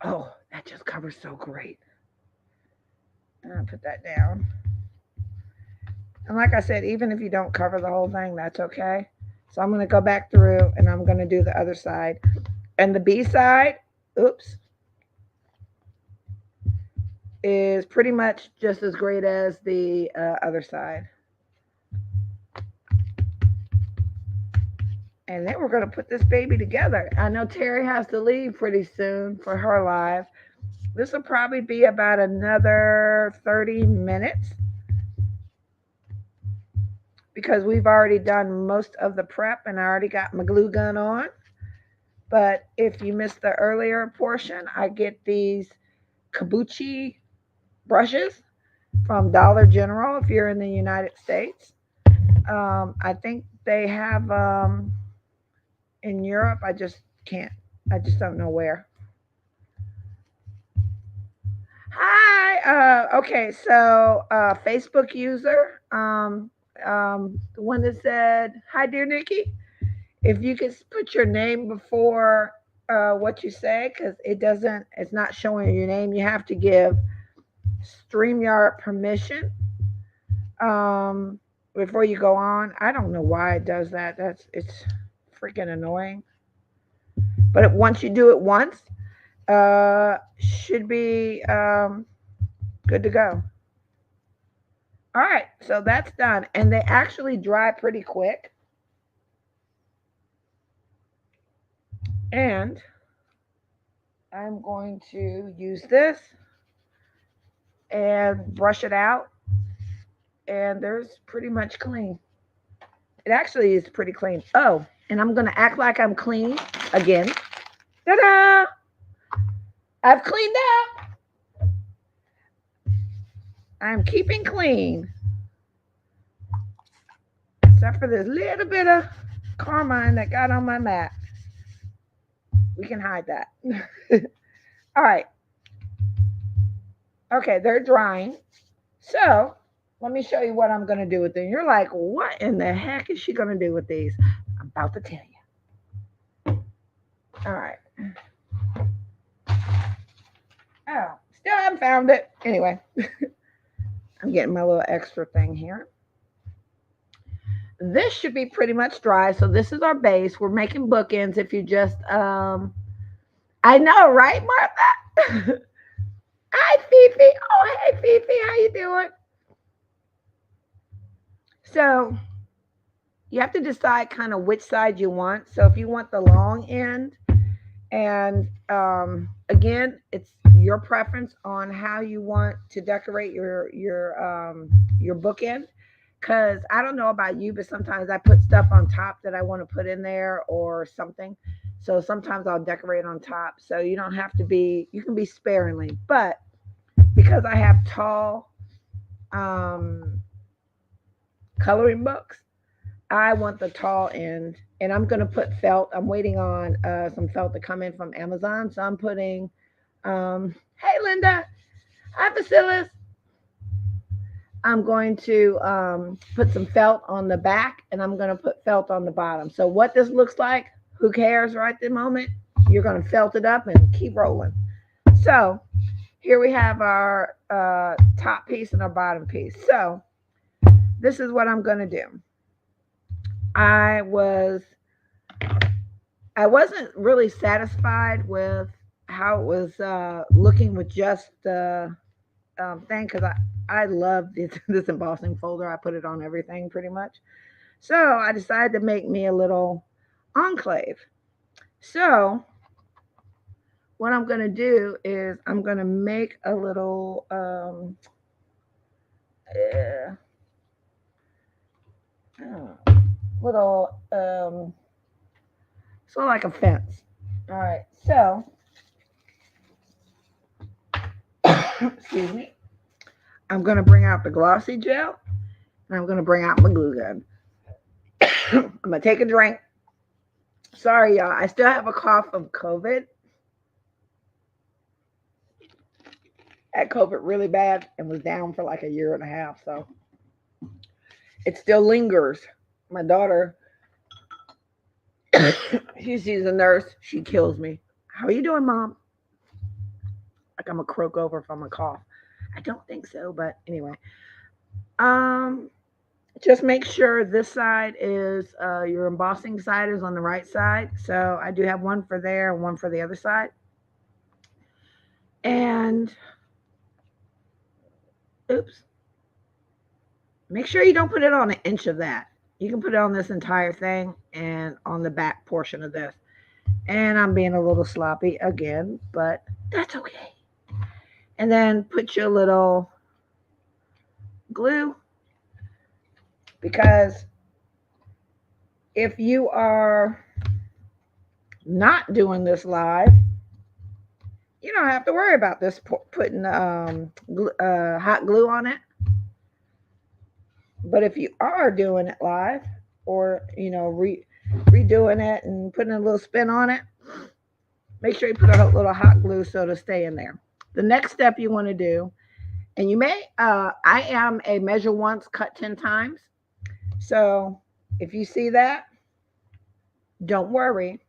Oh, that just covers so great. I'll put that down. And like I said, even if you don't cover the whole thing, that's okay. So I'm going to go back through and I'm going to do the other side. And the B side, oops, is pretty much just as great as the other side. And then we're going to put this baby together. I know Terry has to leave pretty soon for her live. This will probably be about another 30 minutes because we've already done most of the prep and I already got my glue gun on. But if you missed the earlier portion, I get these kabuchi brushes from Dollar General if you're in the United States. I think they have in Europe. I just can't. I just don't know where. Hi. Okay. So, Facebook user, the one that said, "Hi, dear Nikki." If you could put your name before what you say, because it's not showing your name. You have to give StreamYard permission before you go on. I don't know why it does that. It's freaking annoying. But once you do it once, should be good to go. All right, so that's done, and they actually dry pretty quick. And I'm going to use this and brush it out, and there's pretty much clean. It actually is pretty clean. Oh, and I'm going to act like I'm clean again. Ta-da! I've cleaned up. I'm keeping clean. Except for this little bit of carmine that got on my mat. We can hide that. All right. Okay, they're drying. So let me show you what I'm going to do with them. You're like, what in the heck is she going to do with these? I'm about to tell you. All right. Oh, still haven't found it. Anyway, I'm getting my little extra thing here. This should be pretty much dry. So this is our base. We're making bookends. If you just, I know, right, Martha? Hi, Fifi. Oh, hey, Fifi. How you doing? So you have to decide kind of which side you want. So if you want the long end, and again, it's your preference on how you want to decorate your bookend. Because I don't know about you, but sometimes I put stuff on top that I want to put in there or something. So sometimes I'll decorate on top. So you don't have to be. You can be sparingly, but because I have tall coloring books, I want the tall end, and I'm going to put felt. I'm waiting on some felt to come in from Amazon, so I'm putting. Hey, Linda. Hi, Bacillus. I'm going to put some felt on the back, and I'm going to put felt on the bottom. So what this looks like, who cares right at the moment? You're going to felt it up and keep rolling. So here we have our top piece and our bottom piece. So this is what I'm going to do. I was I wasn't really satisfied with how it was looking with just the thing because I love this embossing folder. I put it on everything pretty much. So I decided to make me a little enclave. So what I'm going to do is I'm going to make a little uh, little sort of like a fence. All right. So excuse me. I'm going to bring out the glossy gel and I'm going to bring out my glue gun. I'm going to take a drink. Sorry, y'all. I still have a cough from COVID. I had COVID really bad and was down for like a year and a half. So it still lingers. My daughter, she's a nurse. She kills me. How are you doing, Mom? Like I'm a croak over from a cough. I don't think so, but anyway. Um, just make sure this side is your embossing side is on the right side. So I do have one for there and one for the other side. And oops. Make sure you don't put it on an inch of that. You can put it on this entire thing and on the back portion of this. And I'm being a little sloppy again, but that's okay. And then put your little glue because if you are not doing this live, you don't have to worry about this putting hot glue on it. But if you are doing it live or, redoing it and putting a little spin on it, make sure you put a little hot glue so it'll stay in there. The next step you want to do, and you may, I am a measure once, cut 10 times. So if you see that, don't worry.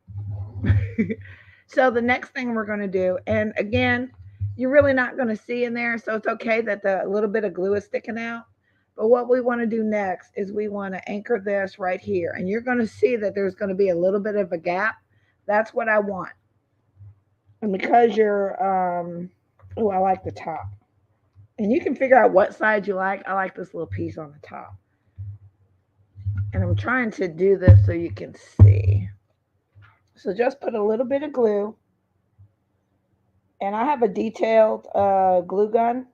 So the next thing we're going to do, and again, you're really not going to see in there, so it's okay that the little bit of glue is sticking out. But what we want to do next is we want to anchor this right here. And you're going to see that there's going to be a little bit of a gap. That's what I want. And because you're, I like the top. And you can figure out what side you like. I like this little piece on the top. And I'm trying to do this so you can see. So just put a little bit of glue. And I have a detailed glue gun.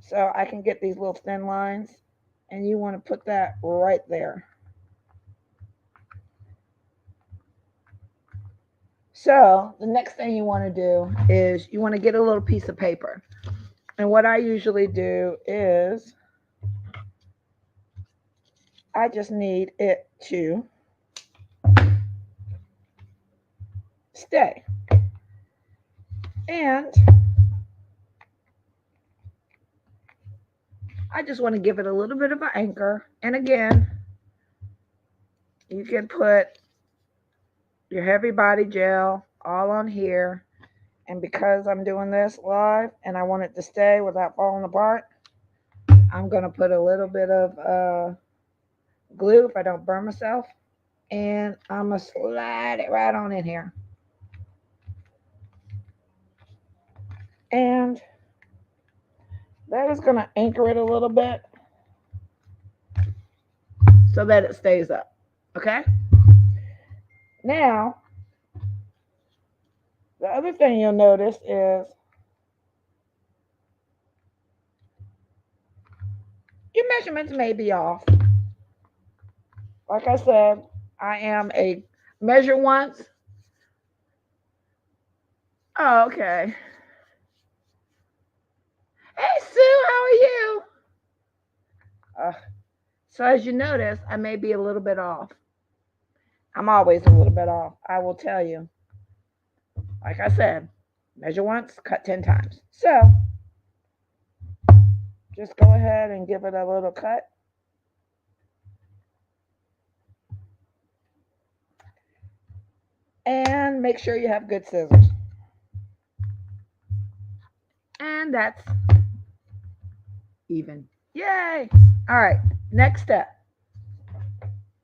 So I can get these little thin lines. And you want to put that right there. So the next thing you want to do is you want to get a little piece of paper. And what I usually do is I just need it to stay. And I just want to give it a little bit of an anchor. And again, you can put your heavy body gel all on here. And because I'm doing this live and I want it to stay without falling apart, I'm going to put a little bit of glue if I don't burn myself. And I'm going to slide it right on in here. And that is going to anchor it a little bit so that it stays up. Okay? Now, the other thing you'll notice is your measurements may be off. Like I said, I am a measure once. Oh, okay. Hey, Sue, how are you? So as you notice, I may be a little bit off. I'm always a little bit off. I will tell you. Like I said, measure once, cut 10 times. So just go ahead and give it a little cut. And make sure you have good scissors. And that's even. Yay! All right, next step.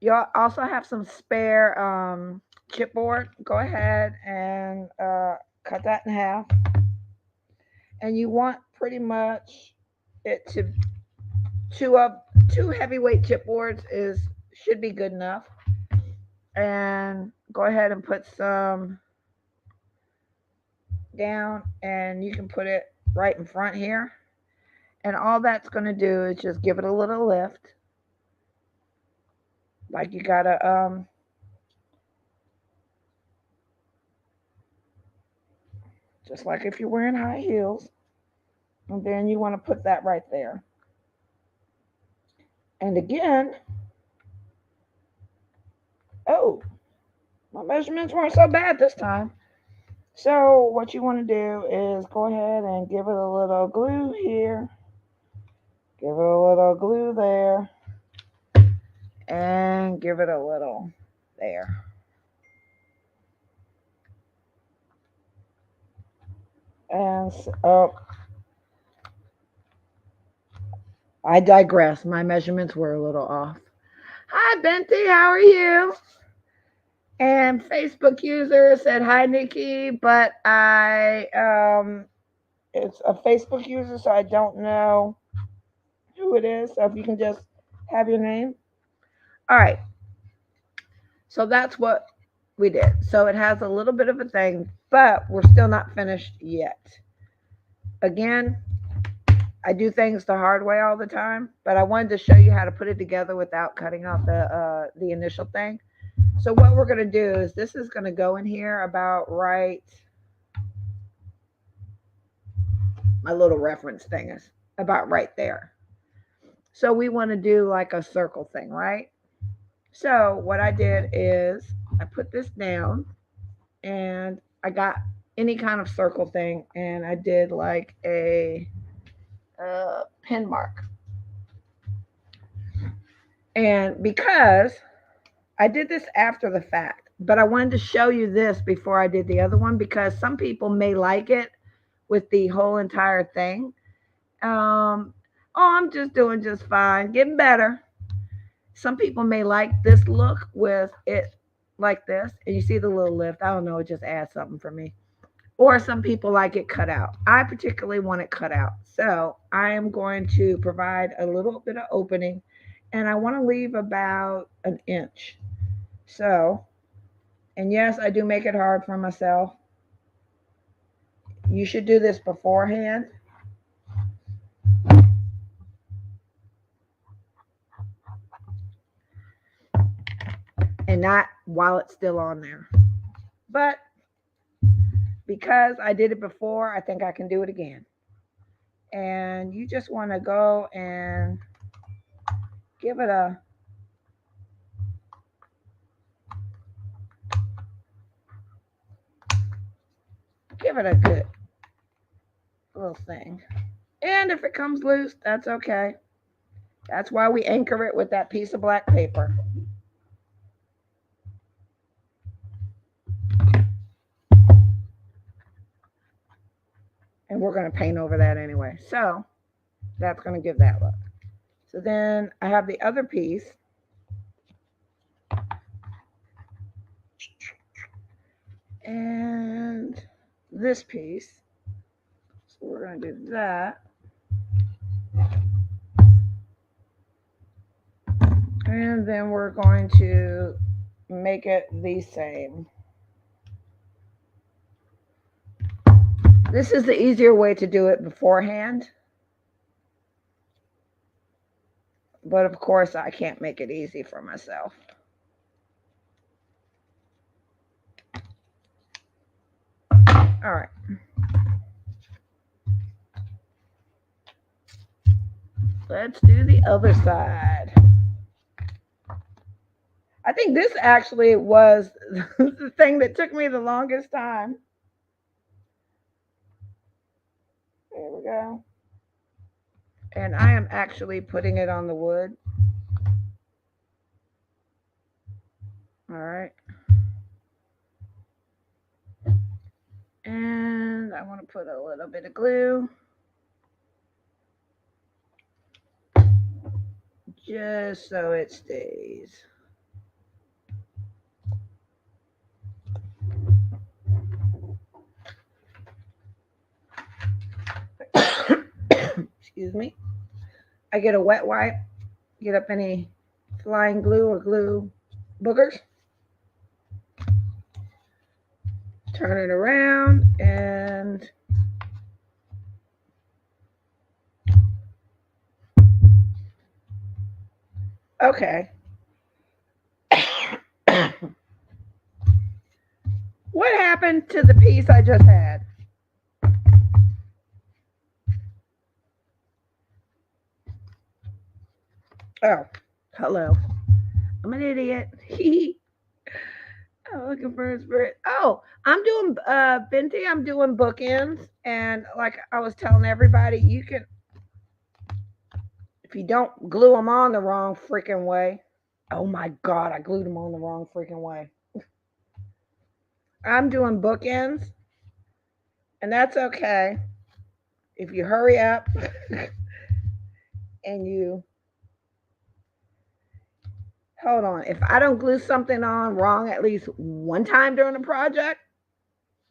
You also have some spare chipboard. Go ahead and cut that in half. And you want pretty much it to two of two heavyweight chipboards is should be good enough. And go ahead and put some down, and you can put it right in front here. And all that's going to do is just give it a little lift, like you gotta just like if you're wearing high heels. And then you want to put that right there. And again, oh, my measurements weren't so bad this time. So what you want to do is go ahead and give it a little glue here, give it a little glue there, and give it a little there. And oh, I digress. My measurements were a little off. Hi, Benty. How are you? And Facebook user said hi, Nikki, but it's a Facebook user, so I don't know who it is. So if you can just have your name. All right. So that's what we did. So it has a little bit of a thing, but we're still not finished yet. Again, I do things the hard way all the time, but I wanted to show you how to put it together without cutting off the initial thing. So what we're going to do is this is going to go in here about right. My little reference thing is about right there. So we want to do like a circle thing, right? So what I did is I put this down and I got any kind of circle thing and I did like a pin mark. And because I did this after the fact, but I wanted to show you this before I did the other one because some people may like it with the whole entire thing. Oh, I'm just doing just fine, getting better. Some people may like this look with it like this, and you see the little lift. I don't know, it just adds something for me. Or some people like it cut out. I particularly want it cut out. So I am going to provide a little bit of opening, and I want to leave about an inch. So, and yes, I do make it hard for myself. You should do this beforehand and not while it's still on there. But because I did it before, I think I can do it again. And you just want to go and give it a good little thing. And if it comes loose, that's okay. That's why we anchor it with that piece of black paper. And we're going to paint over that anyway. So that's going to give that look. So then I have the other piece. And this piece. So we're going to do that. And then we're going to make it the same. This is the easier way to do it beforehand. But of course, I can't make it easy for myself. All right. Let's do the other side. I think this actually was the thing that took me the longest time. There we go. And I am actually putting it on the wood. All right. And I want to put a little bit of glue. Just so it stays. excuse me. I get a wet wipe, get up any flying glue or glue boogers, turn it around, and okay. What happened to the piece I just had? Oh, hello. I'm an idiot. I'm looking for a spirit. Oh, I'm doing Binti, I'm doing bookends, and like I was telling everybody, you can, if you don't glue them on the wrong freaking way. Oh my god, I glued them on the wrong freaking way. I'm doing bookends, and that's okay if you hurry up and you hold on. If I don't glue something on wrong at least one time during the project,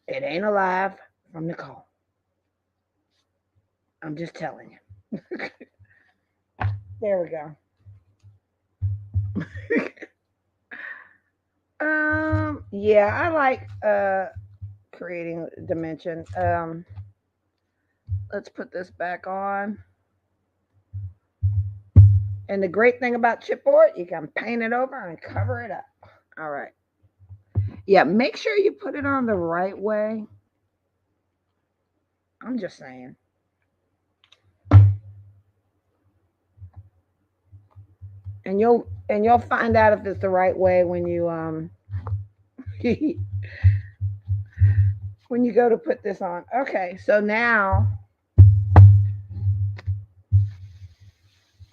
it ain't alive from Nicole. I'm just telling you. There we go. Yeah, I like creating dimension. Let's put this back on. And the great thing about chipboard, you can paint it over and cover it up. All right. Yeah, make sure you put it on the right way. I'm just saying. And you'll find out if it's the right way when you when you go to put this on. Okay, so now,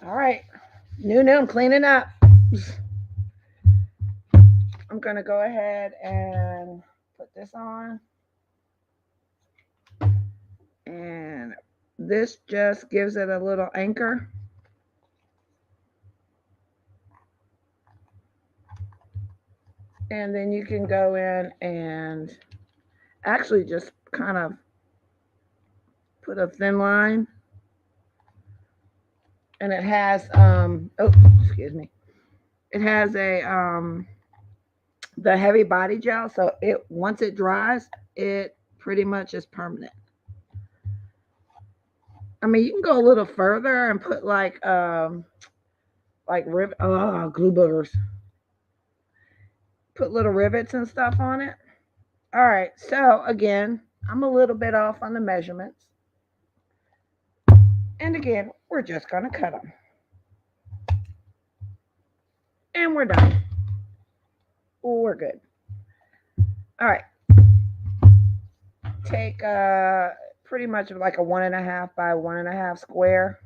all right, new, I'm cleaning up. I'm gonna go ahead and put this on, and this just gives it a little anchor. And then you can go in and actually just kind of put a thin line. And it has oh, excuse me. It has a the heavy body gel, so it once it dries, it pretty much is permanent. I mean, you can go a little further and put like glue boogers. Put little rivets and stuff on it. All right, so again, I'm a little bit off on the measurements. And again, we're just going to cut them. And we're done. We're good. All right. Take pretty much like a 1.5 by 1.5 square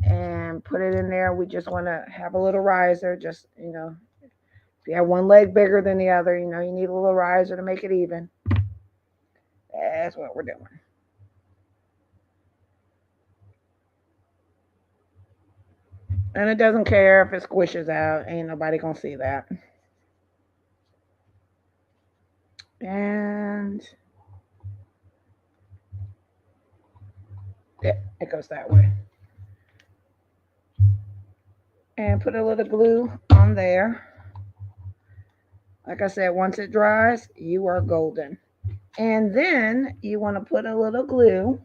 and put it in there. We just want to have a little riser. Just, if you have one leg bigger than the other, you need a little riser to make it even. That's what we're doing. And it doesn't care if it squishes out. Ain't nobody gonna see that. And yeah, it goes that way. And put a little glue on there. Like I said, once it dries, you are golden. And then you want to put a little glue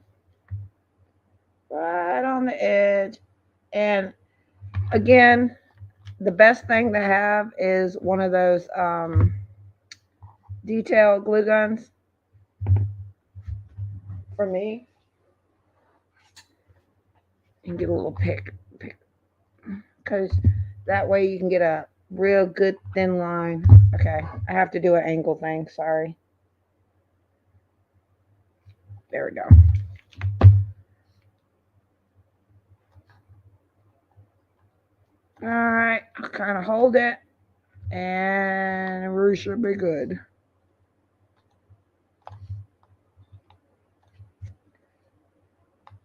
right on the edge. And again, the best thing to have is one of those detail glue guns. For me, and get a little pick, because that way you can get a real good thin line. Okay, I have to do an angle thing. Sorry. There we go. All right, I'll kind of hold it, and we should be good.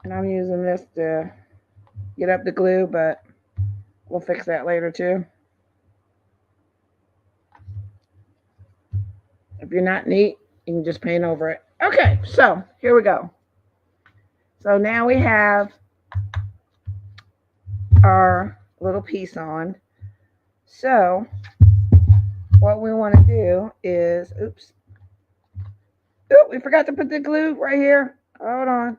And I'm using this to get up the glue, but we'll fix that later too. If you're not neat, you can just paint over it. Okay, so here we go. So now we have our little piece on. So what we want to do is, oops, we forgot to put the glue right here. Hold on.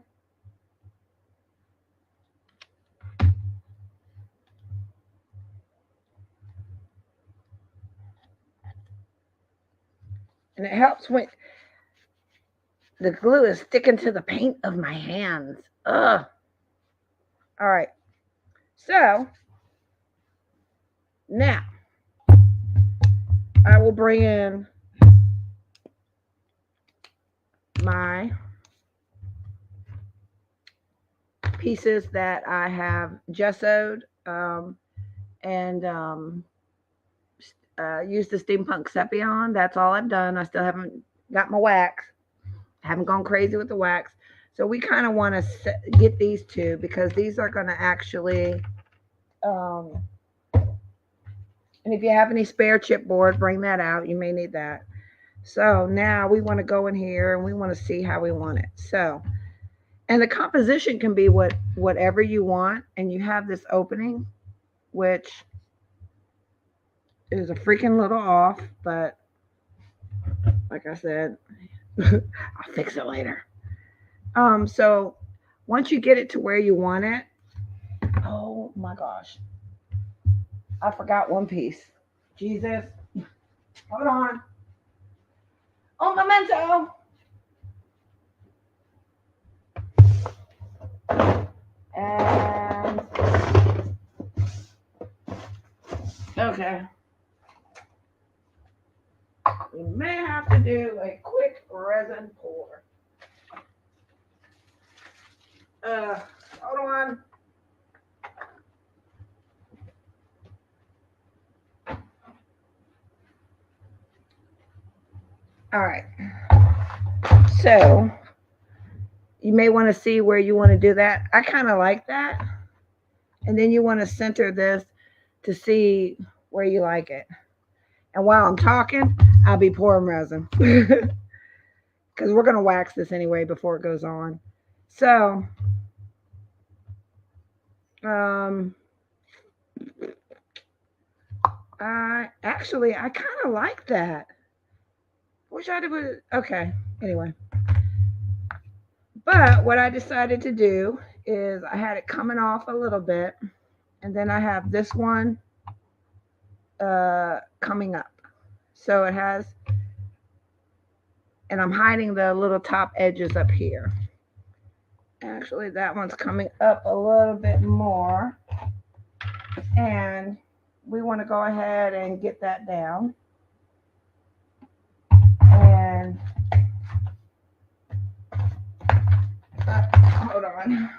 And it helps when the glue is sticking to the paint of my hands. Ugh. All right. So now I will bring in my pieces that I have gessoed and used the steampunk sepia on. That's all I've done. I still haven't got my wax. Haven't gone crazy with the wax. So we kind of want to get these two because these are going to actually, and if you have any spare chipboard, bring that out. You may need that. So now we want to go in here and we want to see how we want it. So, and the composition can be whatever you want. And you have this opening, which is a freaking little off, but like I said, I'll fix it later. So once you get it to where you want it, oh my gosh, I forgot one piece. Jesus, hold on. Oh, memento. And okay, we may have to do a quick resin pour. Hold on. All right. So you may want to see where you want to do that. I kind of like that. And then you want to center this to see where you like it. And while I'm talking, I'll be pouring resin. Because we're going to wax this anyway before it goes on. So, I kind of like that. Wish I did. Okay. Anyway. But what I decided to do is I had it coming off a little bit. And then I have this one coming up. So it has, and I'm hiding the little top edges up here. Actually, that one's coming up a little bit more. And we want to go ahead and get that down. And hold on.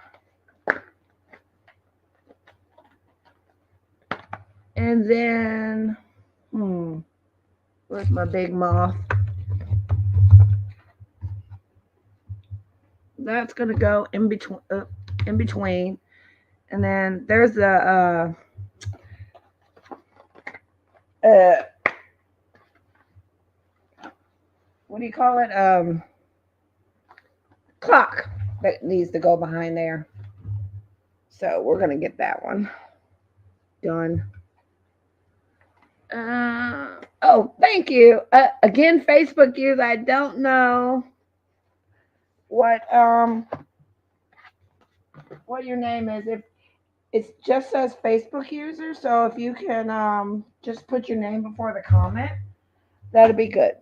And then, where's my big moth? That's gonna go in between, and then there's a what do you call it? Clock that needs to go behind there. So we're gonna get that one done. Oh, thank you. Again, Facebook use. I don't know what your name is. If it just says Facebook user, so if you can just put your name before the comment, that'd be good.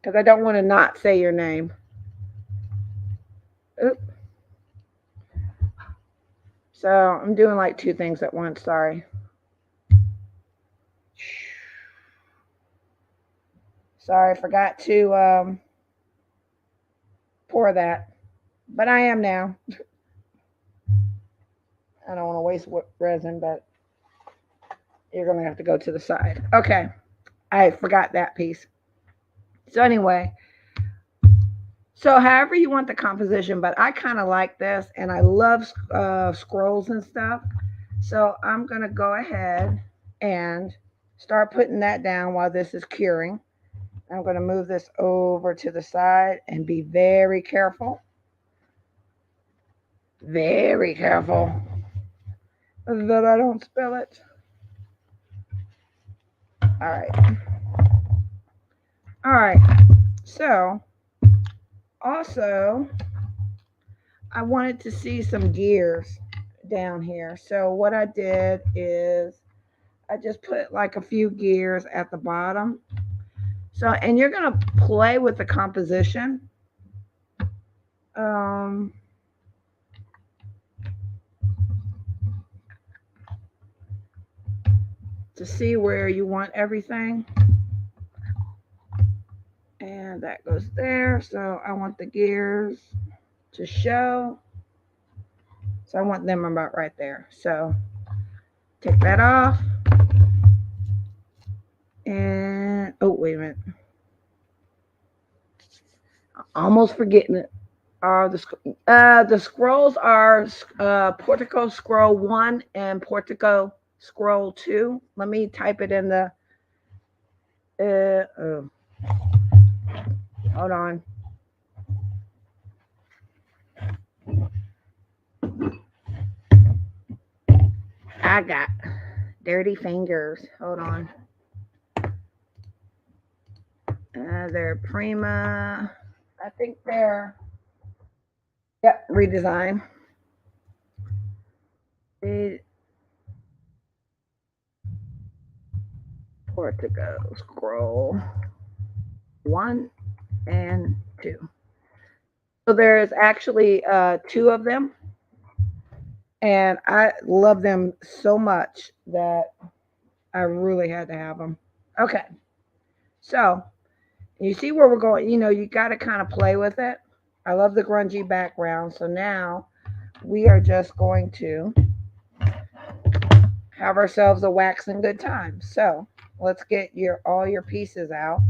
Because I don't want to not say your name. Oop. So I'm doing like two things at once. Sorry. Sorry, I forgot to pour that. But I am now. I don't want to waste resin, but you're going to have to go to the side. Okay. I forgot that piece. So anyway, so however you want the composition, but I kind of like this, and I love scrolls and stuff. So I'm going to go ahead and start putting that down while this is curing. I'm going to move this over to the side and be very careful. Very careful that I don't spill it. All right. All right. So, also, I wanted to see some gears down here. So, what I did is I just put like a few gears at the bottom. So, and you're going to play with the composition um, to see where you want everything. And that goes there. So, I want the gears to show. So, I want them about right there. So, take that off. And, oh, wait a minute. Almost forgetting it. The scrolls are Portico Scroll 1 and Portico Scroll 2. Let me type it in the. Oh, hold on. I got dirty fingers. Hold on. They're Prima. I think they're. Yep, redesign. Portico Scroll 1 and 2. So there's actually two of them. And I love them so much that I really had to have them. Okay. So you see where we're going. You got to kind of play with it. I love the grungy background. So now we are just going to have ourselves a waxing good time. So let's get all your pieces out.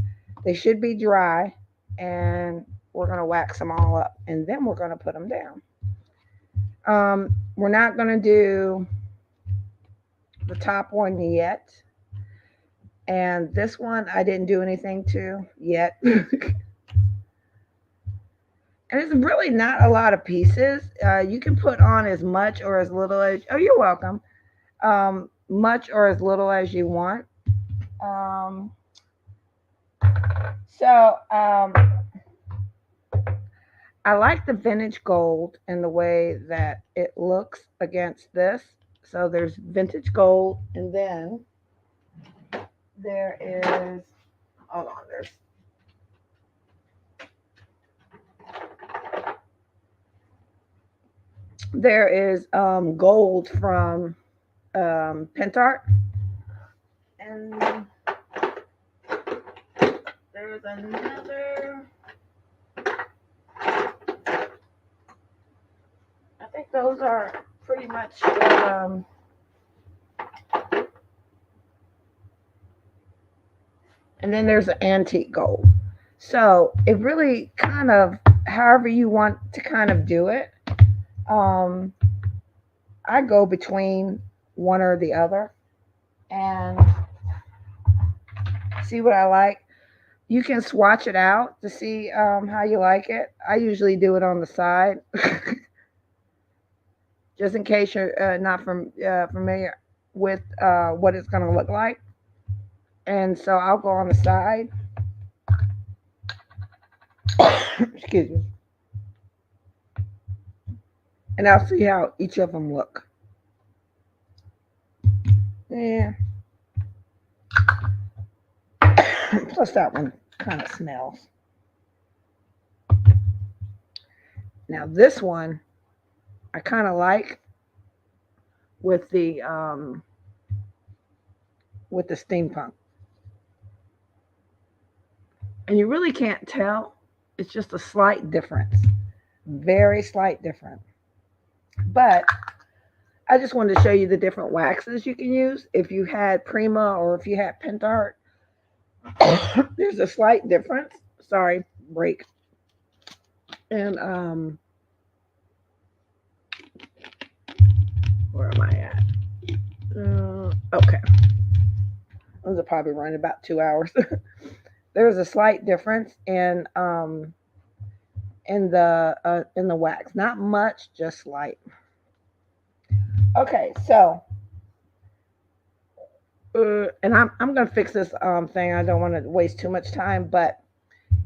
They should be dry, and we're going to wax them all up, and then we're going to put them down. We're not going to do the top one yet. And this one I didn't do anything to yet. And it's really not a lot of pieces. You can put on as much or as little as, oh, you're welcome. Much or as little as you want. Um, so I like the vintage gold and the way that it looks against this. So there's vintage gold, and then there is, hold on, there is gold from Pentart, and there's another. I think those are pretty much. And then there's an antique gold. So it really kind of, however you want to kind of do it. I go between one or the other and see what I like. You can swatch it out to see how you like it. I usually do it on the side, just in case you're not familiar with what it's going to look like. And so I'll go on the side. Excuse me. And I'll see how each of them look. Yeah. Plus that one kind of smells. Now this one I kind of like with the steampunk. And you really can't tell. It's just a slight difference. Very slight difference. But I just wanted to show you the different waxes you can use. If you had Prima or if you had Pentart, there's a slight difference. Sorry, break. And where am I at? Okay. Those are probably running about 2 hours. There's a slight difference in the wax. Not much, just light. Okay, so and I'm gonna fix this thing. I don't want to waste too much time, but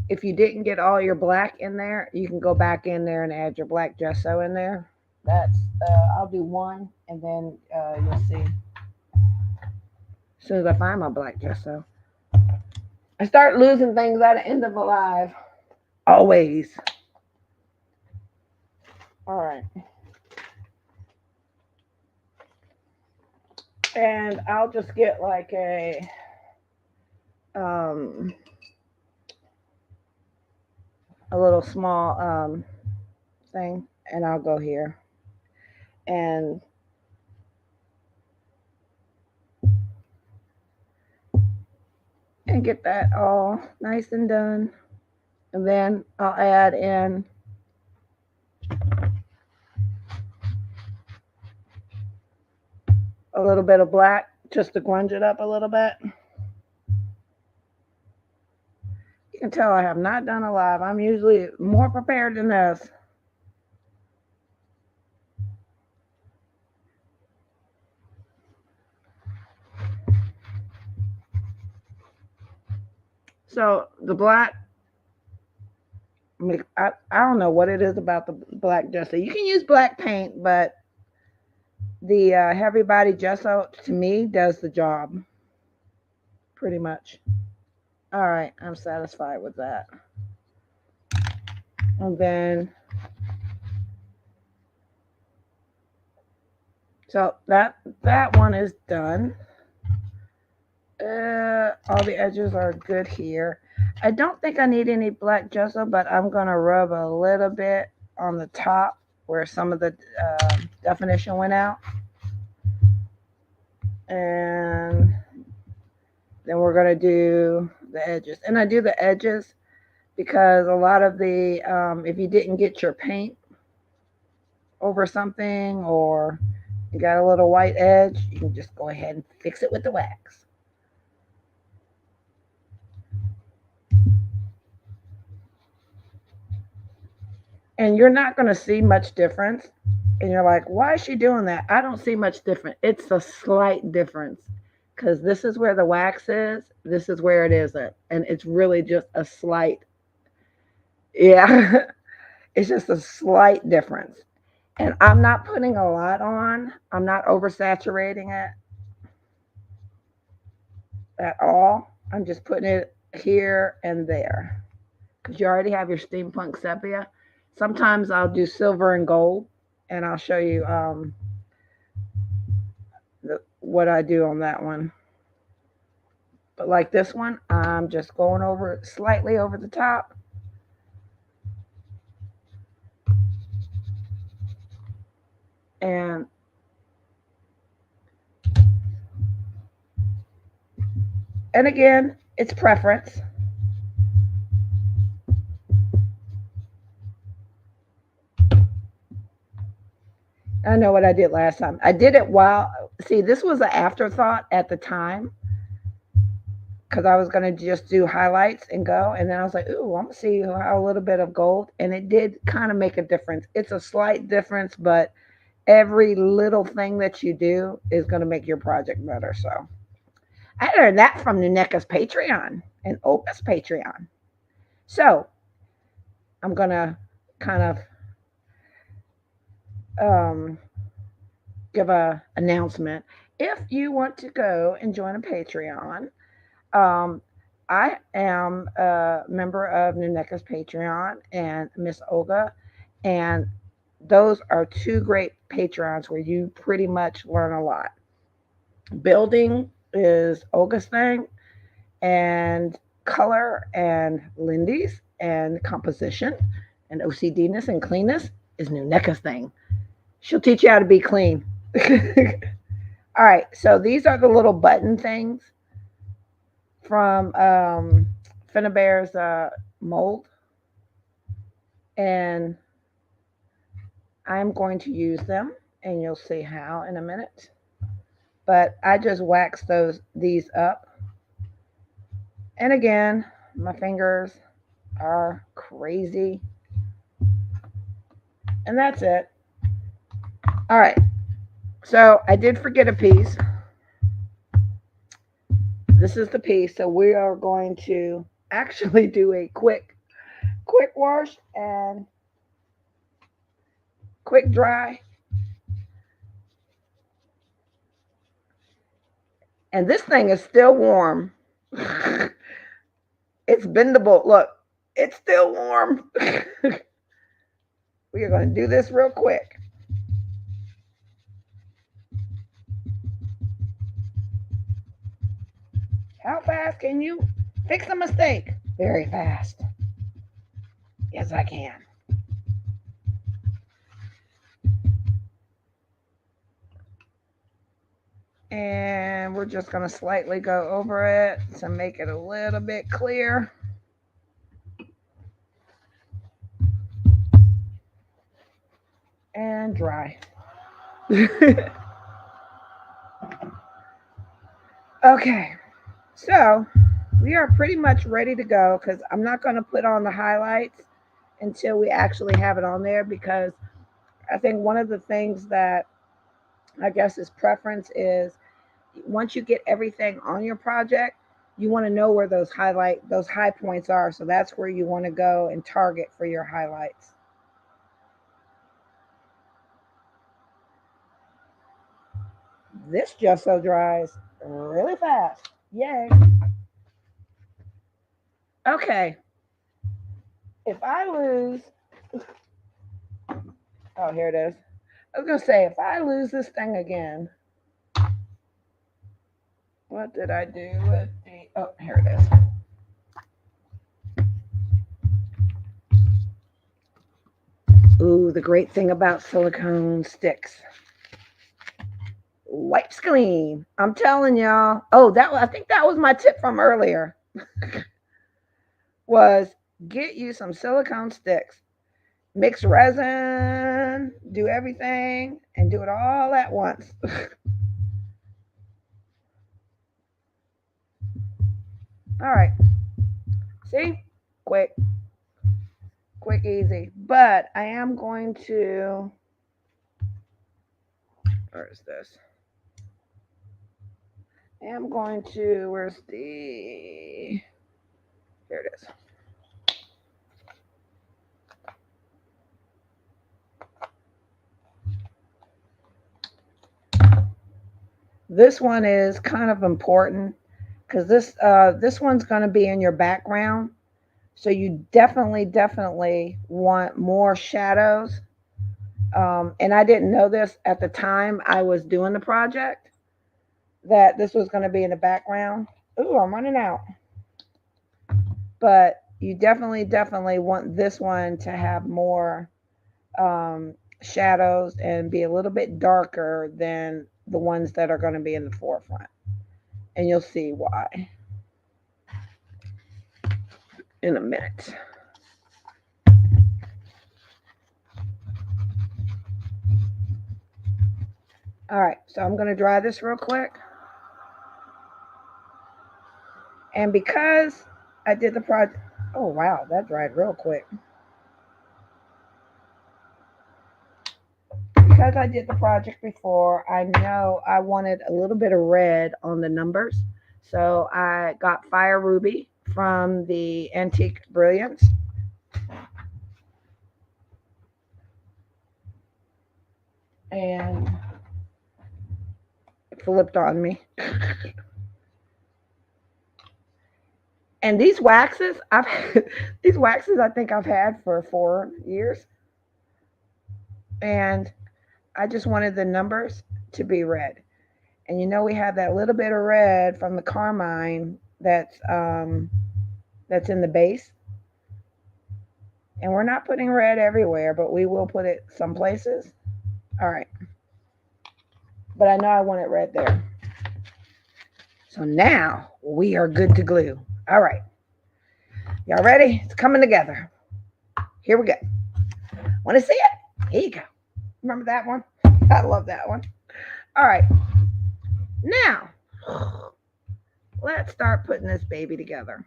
if you didn't get all your black in there, you can go back in there and add your black gesso in there. That's I'll do one, and then you'll see. As soon as I find my black gesso, I start losing things at the end of a live. Always. All right. And I'll just get like um a little small thing, and I'll go here and get that all nice and done. And then I'll add in a little bit of black just to grunge it up a little bit. You can tell I have not done a live. I'm usually more prepared than this. So the black, I don't know what it is about the black gesso. You can use black paint, but the heavy body gesso to me does the job pretty much. All right, I'm satisfied with that. And then, so that one is done. All the edges are good here. I don't think I need any black gesso, but I'm gonna rub a little bit on the top where some of the definition went out. And then we're gonna do the edges. And I do the edges because a lot of the, if you didn't get your paint over something or you got a little white edge, you can just go ahead and fix it with the wax. And you're not going to see much difference. And you're like, why is she doing that? I don't see much difference. It's a slight difference because this is where the wax is. This is where it isn't. And it's really just a slight, yeah, it's just a slight difference. And I'm not putting a lot on. I'm not oversaturating it at all. I'm just putting it here and there because you already have your steampunk sepia. Sometimes I'll do silver and gold, and I'll show you what I do on that one. But like this one, I'm just going over slightly over the top. And again, it's preference. I know what I did last time. I did it while, see, this was an afterthought at the time because I was going to just do highlights and go. And then I was like, ooh, I'm going to see how a little bit of gold. And it did kind of make a difference. It's a slight difference, but every little thing that you do is going to make your project better. So I learned that from Nuneka's Patreon and Olga's Patreon. So I'm going to kind of give a announcement. If you want to go and join a Patreon, I am a member of Nuneka's Patreon and Miss Olga, and those are two great Patreons where you pretty much learn a lot. Building is Olga's thing, and color and Lindy's, and composition and OCDness and cleanness is Nuneka's thing. She'll teach you how to be clean. All right, so these are the little button things from Finnabare's mold, and I'm going to use them, and you'll see how in a minute. But I just wax these up, and again, my fingers are crazy. And that's it. All right. So I did forget a piece. This is the piece. So we are going to actually do a quick wash and quick dry. And this thing is still warm. It's bendable. Look, it's still warm. We are going to do this real quick. How fast can you fix a mistake? Very fast. Yes, I can. And we're just going to slightly go over it to make it a little bit clear. And dry. Okay, so we are pretty much ready to go because I'm not going to put on the highlights until we actually have it on there, because I think one of the things that I guess is preference is once you get everything on your project, you want to know where those high points are. So that's where you want to go and target for your highlights. This gesso dries really fast. Yay. Okay. If I lose, oh, here it is. I was going to say, if I lose this thing again, what did I do with the, oh, here it is. Ooh, the great thing about silicone sticks. Wipes clean. I'm telling y'all. Oh, I think that was my tip from earlier. Was get you some silicone sticks. Mix resin, do everything, and do it all at once. All right. See? Quick, easy. But I am going to, where is this? I am going to, where's the, here it is. This one is kind of important because this one's going to be in your background. So you definitely want more shadows. And I didn't know this at the time I was doing the project, that this was going to be in the background. Ooh, I'm running out. But you definitely want this one to have more shadows and be a little bit darker than the ones that are going to be in the forefront. And you'll see why in a minute. All right, so I'm going to dry this real quick. And because I did the project, oh wow, that dried real quick. Because I did the project before, I know I wanted a little bit of red on the numbers. So I got Fire Ruby from the Antique Brilliance. And it flipped on me. And these waxes, these waxes I think I've had for 4 years. And I just wanted the numbers to be red. And you know we have that little bit of red from the carmine that's in the base. And we're not putting red everywhere, but we will put it some places. All right. But I know I want it red there. So now we are good to glue. All right. Y'all ready? It's coming together. Here we go. Want to see it? Here you go. Remember that one? I love that one. All right. Now, let's start putting this baby together.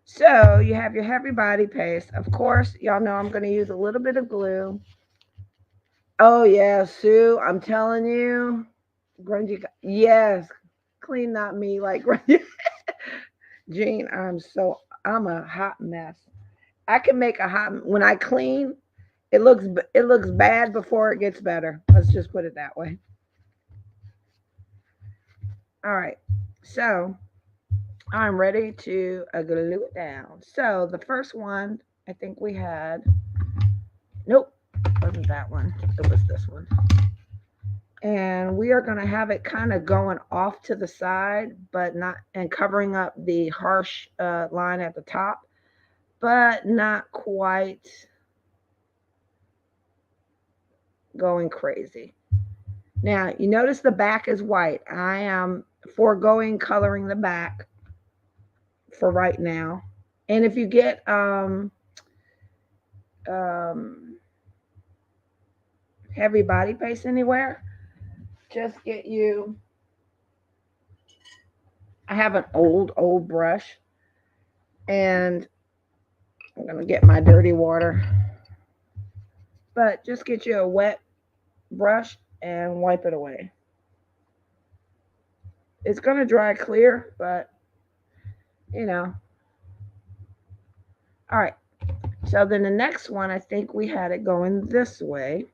So you have your heavy body paste. Of course, y'all know I'm going to use a little bit of glue. Oh yeah, Sue, I'm telling you, grungy. Yes, clean not me like grungy. Jean, I'm a hot mess. I can make a hot when I clean. It looks bad before it gets better. Let's just put it that way. All right, so I'm ready to glue it down. So the first one I think we had. Nope, wasn't that one. It was this one. And we are going to have it kind of going off to the side, but not and covering up the harsh line at the top, but not quite going crazy. Now, you notice the back is white. I am foregoing coloring the back for right now. And if you get um, heavy body paste anywhere, just get you. I have an old brush, and I'm going to get my dirty water. But just get you a wet brush and wipe it away. It's going to dry clear, but you know. All right. So then the next one, I think we had it going this way.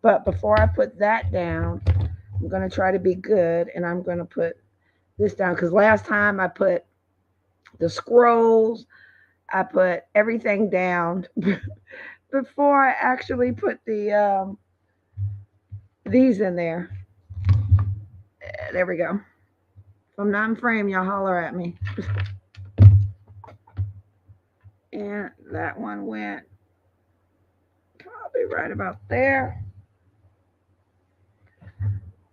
But before I put that down, I'm going to try to be good and I'm going to put this down because last time I put the scrolls, I put everything down before I actually put these in there. There we go. If I'm not in frame, y'all holler at me. And that one went probably right about there.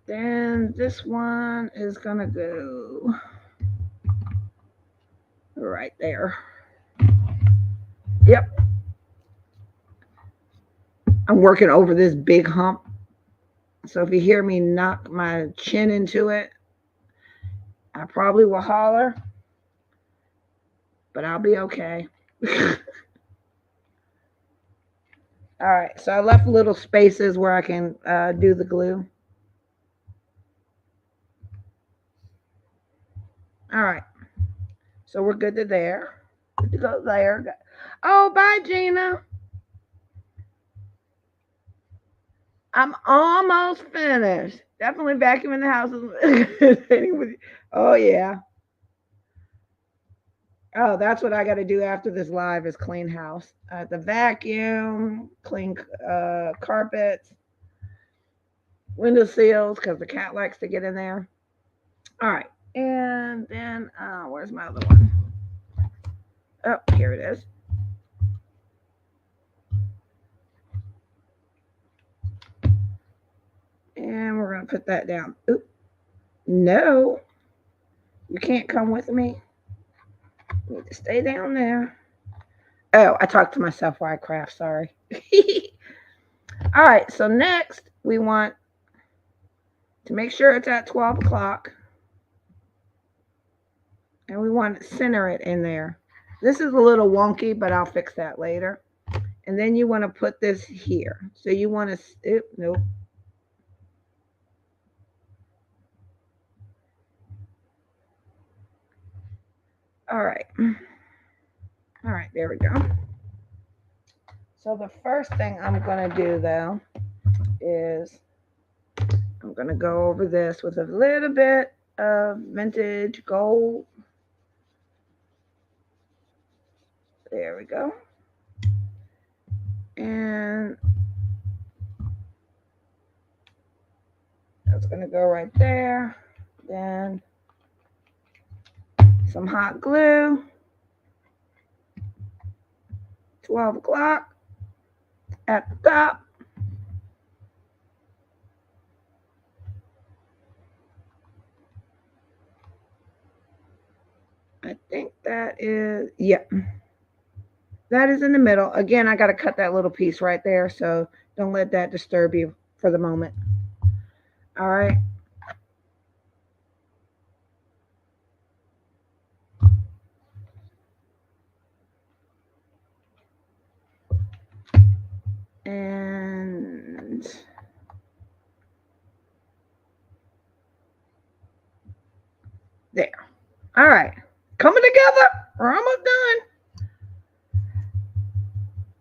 Then this one is gonna go right there. Yep. I'm working over this big hump. So if you hear me knock my chin into it, I probably will holler, but I'll be okay. All right, so I left little spaces where I can do the glue. All right, so we're good to there. Good to go there. Oh, bye, Gina. I'm almost finished. Definitely vacuuming the house. Oh yeah. Oh, that's what I got to do after this live is clean house. The vacuum, clean carpets, window seals because the cat likes to get in there. All right, and then where's my other one? Oh, here it is. And we're gonna put that down. Oop. No, you can't come with me. You need to stay down there. Oh, I talked to myself while I craft. Sorry. All right, so next we want to make sure it's at 12 o'clock. And we want to center it in there. This is a little wonky, but I'll fix that later. And then you want to put this here. So you want to, nope. All right. All right, there we go. So the first thing I'm going to do though is I'm going to go over this with a little bit of vintage gold. There we go. And that's going to go right there. Then some hot glue. 12 o'clock at the top. I think that is, yep. That is in the middle. Again, I got to cut that little piece right there, so don't let that disturb you for the moment. All right. And there. All right. Coming together. We're almost done.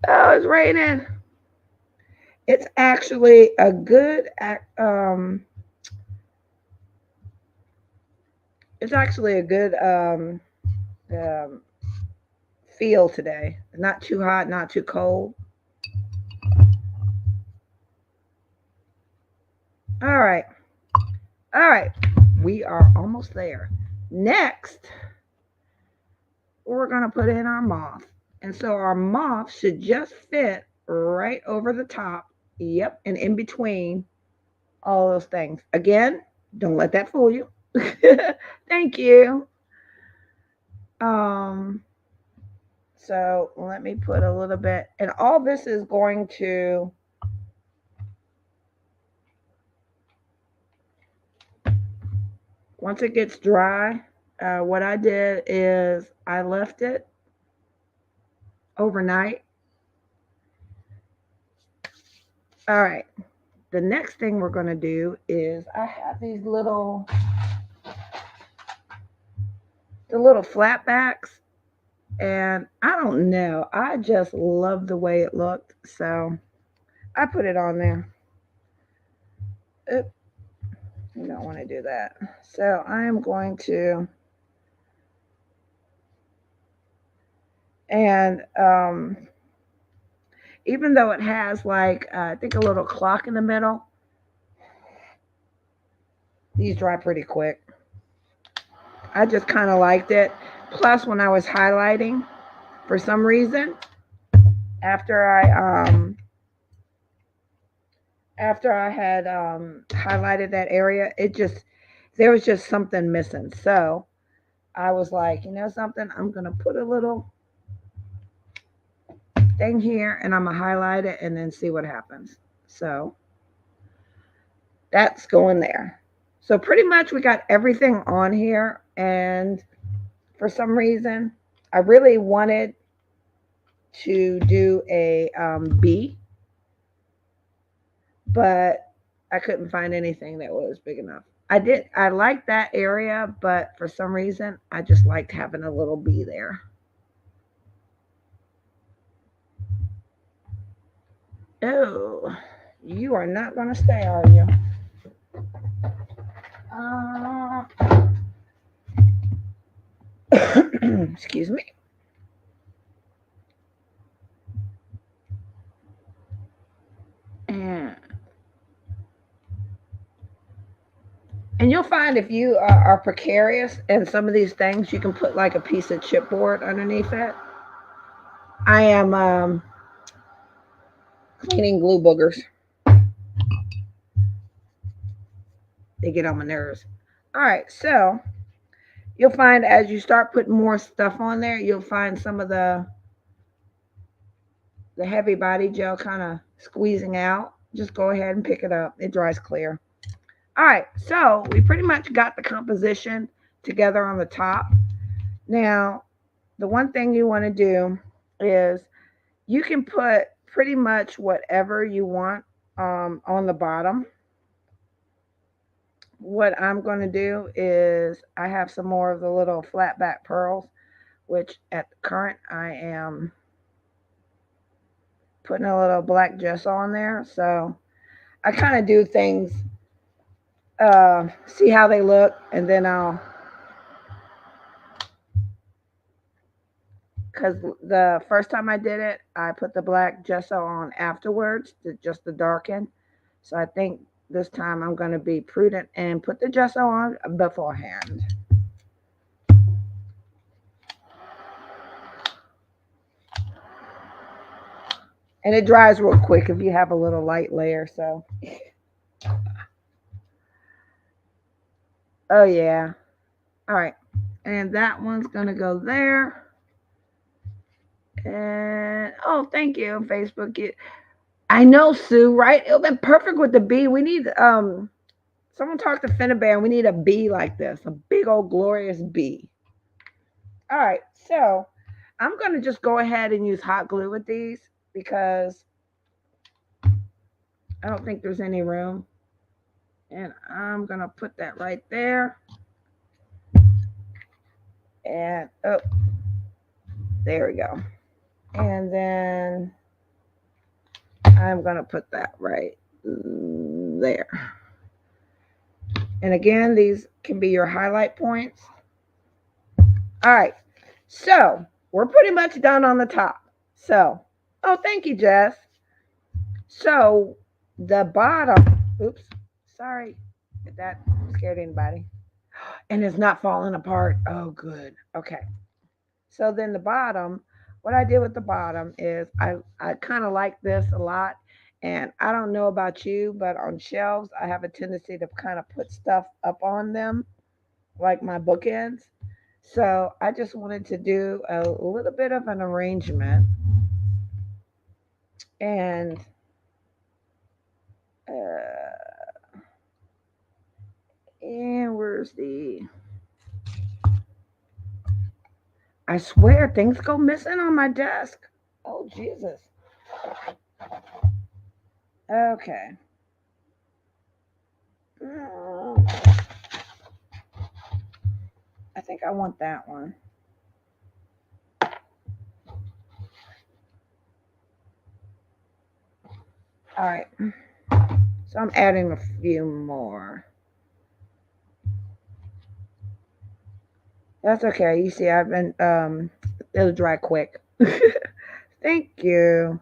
Oh, it's raining. It's actually a good it's actually a good um feel today. Not too hot, not too cold. All right. All right. We are almost there. Next, we're going to put in our moth. And so our moth should just fit right over the top. Yep. And in between all those things. Again, don't let that fool you. Thank you. Um, so let me put a little bit, and all this is going to, once it gets dry, what I did is I left it overnight. All right. The next thing we're going to do is I have these the little flat backs, and I don't know. I just love the way it looked. So I put it on there. Oop, you don't want to do that. So I am going to, and even though it has like, I think a little clock in the middle, these dry pretty quick. I just kind of liked it. Plus, when I was highlighting, for some reason, after I had highlighted that area, it just there was just something missing. So I was like, you know something, I'm gonna put a little thing here, and I'm gonna highlight it, and then see what happens. So that's going there. So pretty much we got everything on here, and for some reason, I really wanted to do a B, but I couldn't find anything that was big enough. I liked that area, but for some reason I just liked having a little bee there. Oh, you are not gonna stay, are you? Excuse me. And and you'll find if you are precarious in some of these things, you can put like a piece of chipboard underneath it. I am cleaning glue boogers. They get on my nerves. All right, so you'll find as you start putting more stuff on there, you'll find some of the heavy body gel kind of squeezing out. Just go ahead and pick it up. It dries clear. All right, so we pretty much got the composition together on the top. Now, the one thing you want to do is you can put pretty much whatever you want on the bottom. What I'm going to do is I have some more of the little flat back pearls, which at the current I am putting a little black gesso on there. So I kind of do things, see how they look, and then because the first time I did it, I put the black gesso on afterwards, just to darken. So I think this time I'm going to be prudent and put the gesso on beforehand. And it dries real quick if you have a little light layer. So, oh yeah. All right. And that one's going to go there. And oh, thank you, Facebook. I know, Sue, right? It'll be perfect with the bee. We need someone talk to Finnebear. We need a bee like this, a big old glorious bee. All right, so I'm gonna just go ahead and use hot glue with these because I don't think there's any room. And I'm going to put that right there. And, oh, there we go. And then I'm going to put that right there. And again, these can be your highlight points. All right. So we're pretty much done on the top. So, oh, thank you, Jess. So the bottom, oops, sorry if that scared anybody. And it's not falling apart. Oh, good. Okay. So then the bottom, what I did with the bottom is I kind of like this a lot. And I don't know about you, but on shelves, I have a tendency to kind of put stuff up on them, like my bookends. So I just wanted to do a little bit of an arrangement. And and where's the? I swear things go missing on my desk. Oh Jesus. Okay. Mm, I think I want that one. All right. So I'm adding a few more. That's okay. You see, I've been it'll dry quick. Thank you.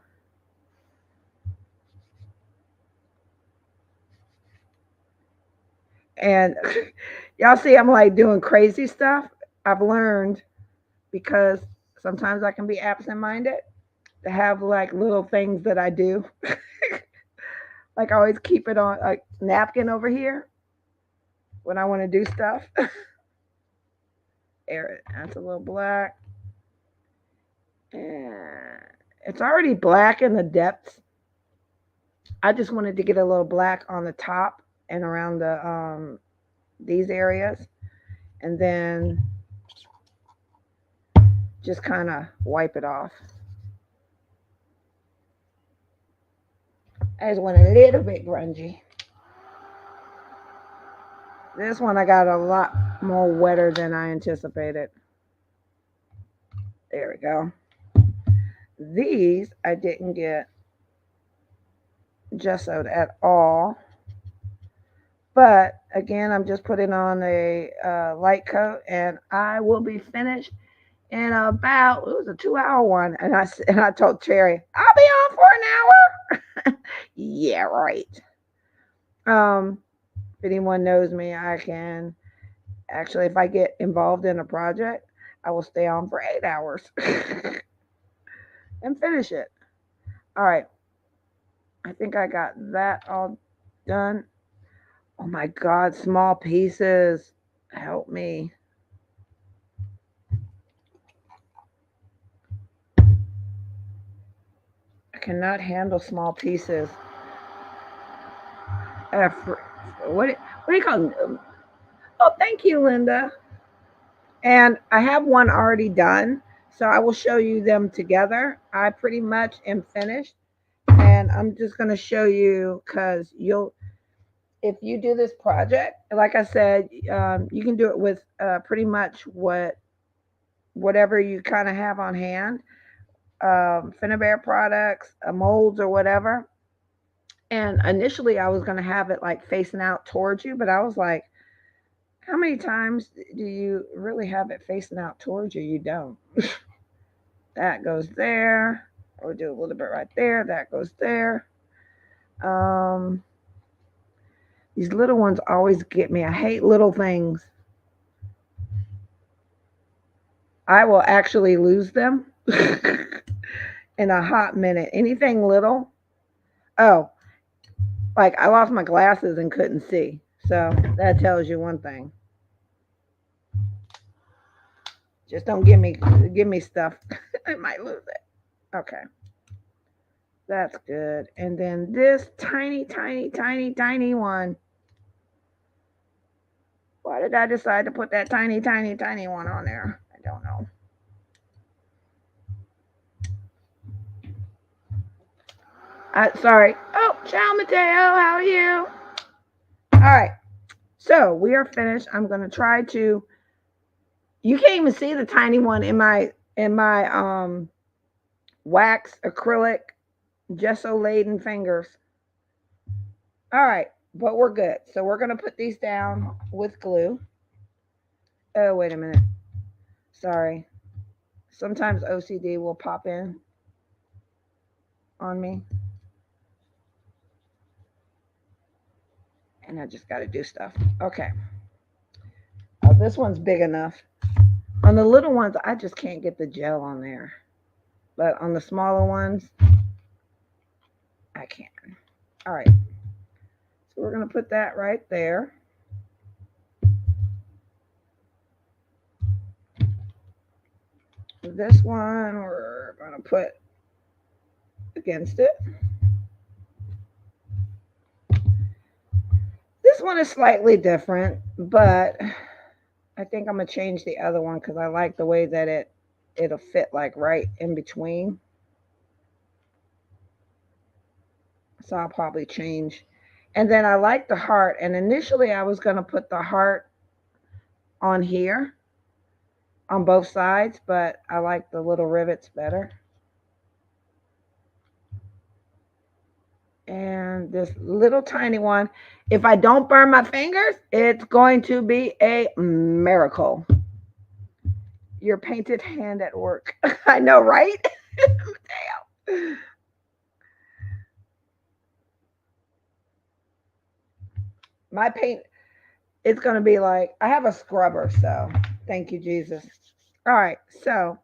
And y'all see, I'm like doing crazy stuff. I've learned because sometimes I can be absent-minded to have like little things that I do. Like I always keep it on a napkin over here when I want to do stuff. There, that's a little black. And it's already black in the depths. I just wanted to get a little black on the top and around the these areas, and then just kind of wipe it off. I just went a little bit grungy. This one I got a lot more wetter than I anticipated. There we go. These I didn't get gessoed at all. But again, I'm just putting on a light coat, and I will be finished in about it was a 2 hour one, and I told Cherry I'll be on for an hour. Yeah, right. If anyone knows me, I can actually, if I get involved in a project, I will stay on for 8 hours and finish it. All right, I think I got that all done. Oh my God, small pieces. Help me. I cannot handle small pieces. What do you call them? Oh, thank you, Linda. And I have one already done, so I will show you them together. I pretty much am finished, and I'm just going to show you because if you do this project, like I said, you can do it with pretty much whatever you kind of have on hand, Finnabair products, molds, or whatever. And initially, I was going to have it like facing out towards you, but I was like, how many times do you really have it facing out towards you? You don't. That goes there. Or do a little bit right there. That goes there. Um, these little ones always get me. I hate little things. I will actually lose them in a hot minute. Anything little. Oh, like I lost my glasses and couldn't see. So that tells you one thing. Just don't give me stuff. I might lose it. Okay. That's good. And then this tiny, tiny, tiny, tiny one. Why did I decide to put that tiny, tiny, tiny one on there? I don't know. Sorry. Oh, ciao, Mateo. How are you? All right. So we are finished. I'm going to try to. You can't even see the tiny one in my wax acrylic gesso laden fingers. All right, but we're good. So we're going to put these down with glue. Oh, wait a minute. Sorry. Sometimes OCD will pop in on me, and I just got to do stuff. Okay. Oh, this one's big enough. On the little ones, I just can't get the gel on there. But on the smaller ones, I can. All right. So we're going to put that right there. This one, we're going to put against it. This one is slightly different, but I think I'm going to change the other one because I like the way that it'll fit like right in between. So I'll probably change. And then I like the heart. And initially I was going to put the heart on here on both sides, but I like the little rivets better. And this little tiny one, if I don't burn my fingers, it's going to be a miracle. Your painted hand at work. I know, right? Damn. My paint, it's going to be like, I have a scrubber, so thank you, Jesus. All right, so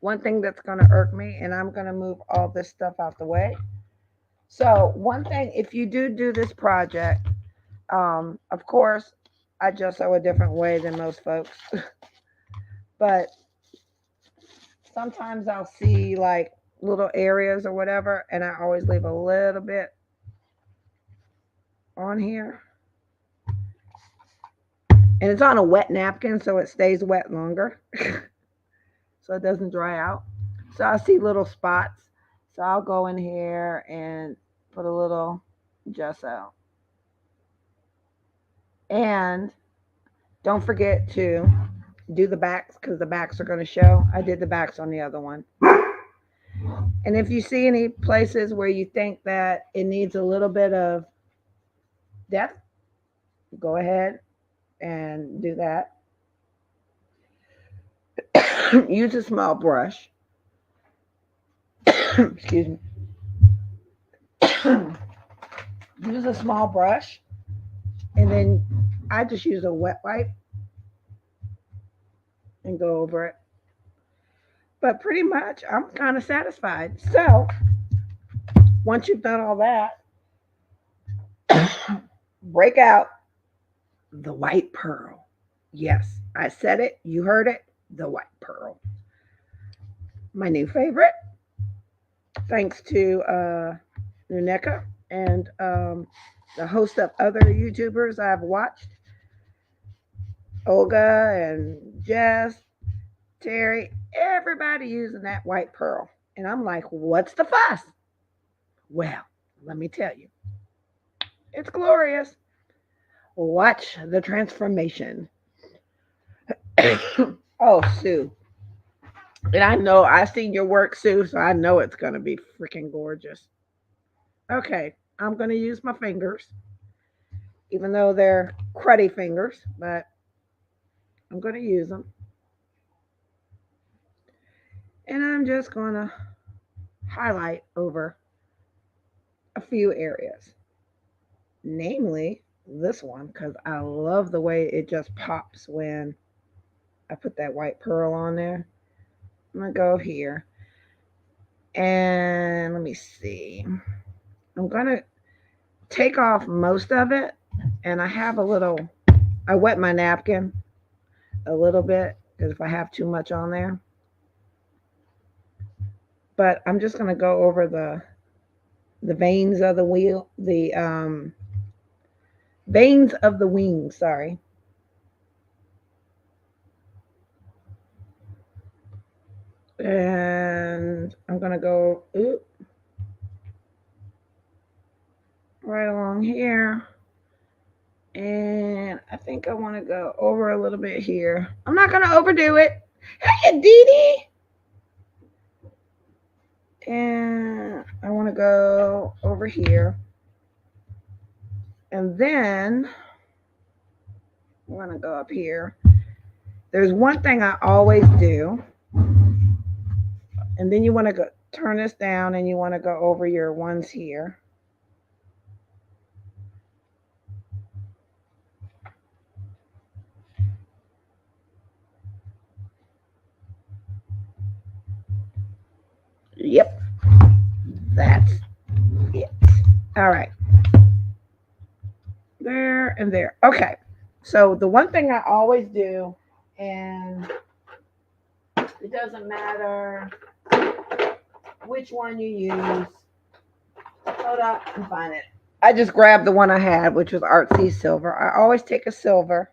one thing that's going to irk me, and I'm going to move all this stuff out the way. So, one thing, if you do this project, of course, I just sew a different way than most folks, but sometimes I'll see like little areas or whatever, and I always leave a little bit on here. And it's on a wet napkin, so it stays wet longer, so it doesn't dry out. So I see little spots. So I'll go in here and put a little gesso. And don't forget to do the backs because the backs are going to show. I did the backs on the other one. And if you see any places where you think that it needs a little bit of depth, go ahead and do that. Use a small brush. Excuse me. Use a small brush, and then I just use a wet wipe and go over it. But pretty much, I'm kind of satisfied. So once you've done all that, break out the white pearl. Yes, I said it. You heard it. The white pearl. My new favorite. Thanks to Nuneka and the host of other YouTubers I've watched, Olga and Jess, Terry, everybody using that white pearl. And I'm like, what's the fuss? Well, let me tell you, it's glorious. Watch the transformation. Oh, Sue. And I know I've seen your work, Sue, so I know it's going to be freaking gorgeous. Okay, I'm going to use my fingers, even though they're cruddy fingers, but I'm going to use them. And I'm just going to highlight over a few areas, namely this one, because I love the way it just pops when I put that white pearl on there. I'm going to go here. And let me see. I'm going to take off most of it. And I have a little, I wet my napkin a little bit because if I have too much on there. But I'm just going to go over the veins of the wheel, the veins of the wings, sorry. And I'm going to go, right along here. And I think I want to go over a little bit here. I'm not going to overdo it. Hey, Dee Dee. And I want to go over here. And then I'm going to go up here. There's one thing I always do. And then you want to go turn this down and you want to go over your ones here. Yep. That's it. All right. There and there. Okay. So the one thing I always do, and it doesn't matter which one you use. Hold up and find it. I just grabbed the one I had, which was Artsy Silver. I always take a silver,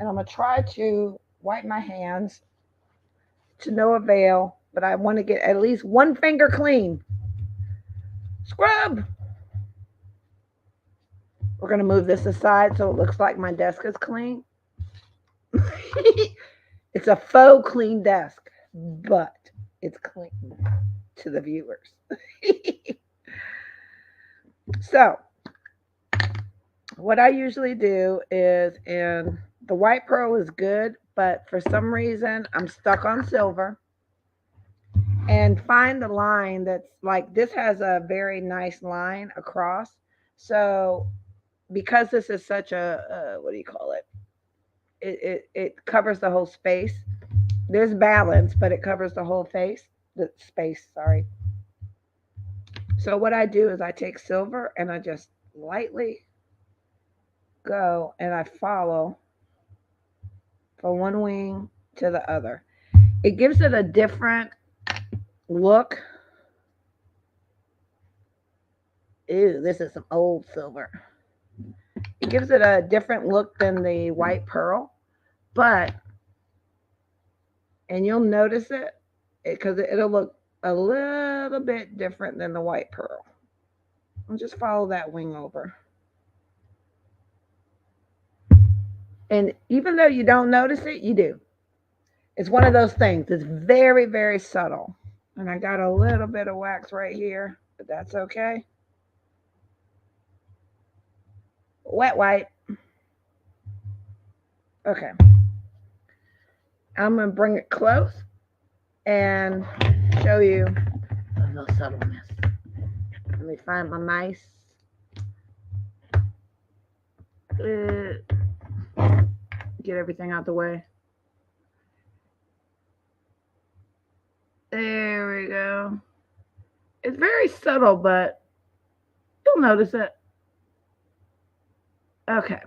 and I'm going to try to wipe my hands to no avail, but I want to get at least one finger clean. Scrub! We're going to move this aside so it looks like my desk is clean. It's a faux clean desk, but it's clean to the viewers. So, what I usually do is, and the white pearl is good, but for some reason I'm stuck on silver. And find the line that's like, this has a very nice line across. So, because this is such a what do you call it? It covers the whole space. There's balance, but it covers the whole face, the space. Sorry. So what I do is I take silver and I just lightly go and I follow from one wing to the other. It gives it a different look. Ew, this is some old silver. It gives it a different look than the white pearl, but, and you'll notice it because it'll look a little bit different than the white pearl. I'll just follow that wing over. And even though you don't notice it, you do. It's one of those things. It's very, very subtle. And I got a little bit of wax right here, but that's okay. Wet wipe. Okay. I'm going to bring it close and show you a little subtleness. Let me find my mice. Get everything out the way. There we go. It's very subtle, but you'll notice it. Okay.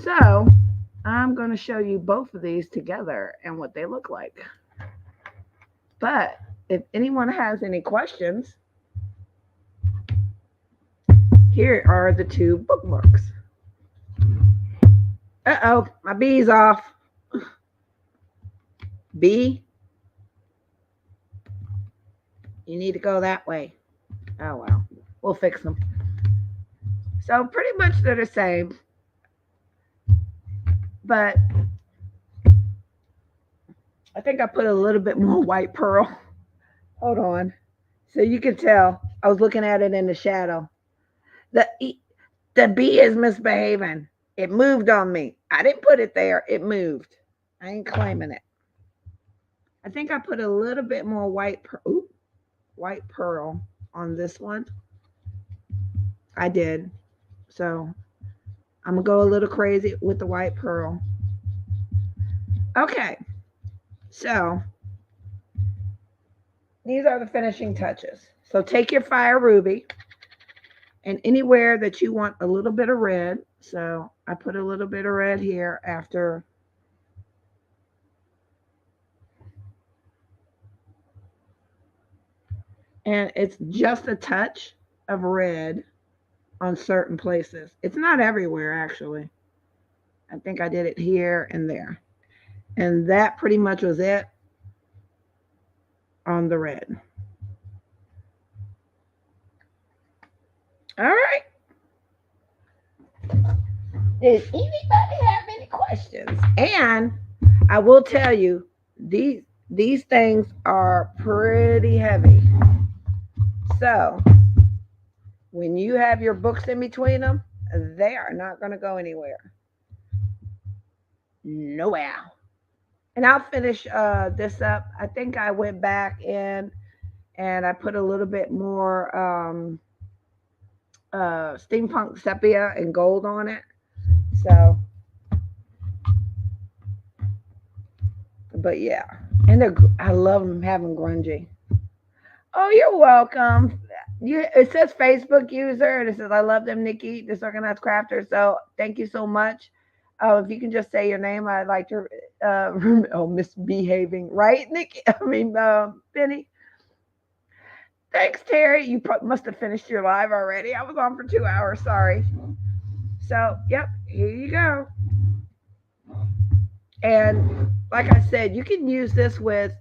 So I'm going to show you both of these together and what they look like. But if anyone has any questions, here are the two bookmarks. Uh-oh, my B's off. B, you need to go that way. Oh, well, we'll fix them. So pretty much they're the same. But I think I put a little bit more white pearl. Hold on. So you can tell I was looking at it in the shadow. The B is misbehaving. It moved on me. I didn't put it there. It moved. I ain't claiming it. I think I put a little bit more white pearl on this one. I did. So I'm going to go a little crazy with the white pearl. Okay. So these are the finishing touches. So take your fire ruby and anywhere that you want a little bit of red. So I put a little bit of red here after. And it's just a touch of red on certain places. It's not everywhere, actually. I think I did it here and there. And that pretty much was it on the red. All right. Does anybody have any questions? And I will tell you, these things are pretty heavy. So when you have your books in between them, they are not going to go anywhere. Nowhere. And I'll finish this up. I think I went back in and I put a little bit more steampunk sepia and gold on it. So, but yeah, and I love them having grungy. Oh, you're welcome. It says Facebook user, and it says I love them, Nikki, disorganized crafter. So thank you so much. If you can just say your name, I'd like to. Oh, misbehaving, right, Nikki? I mean, Benny. Thanks, Terry. You must have finished your live already. I was on for 2 hours. Sorry. So, yep, here you go. And like I said, you can use this with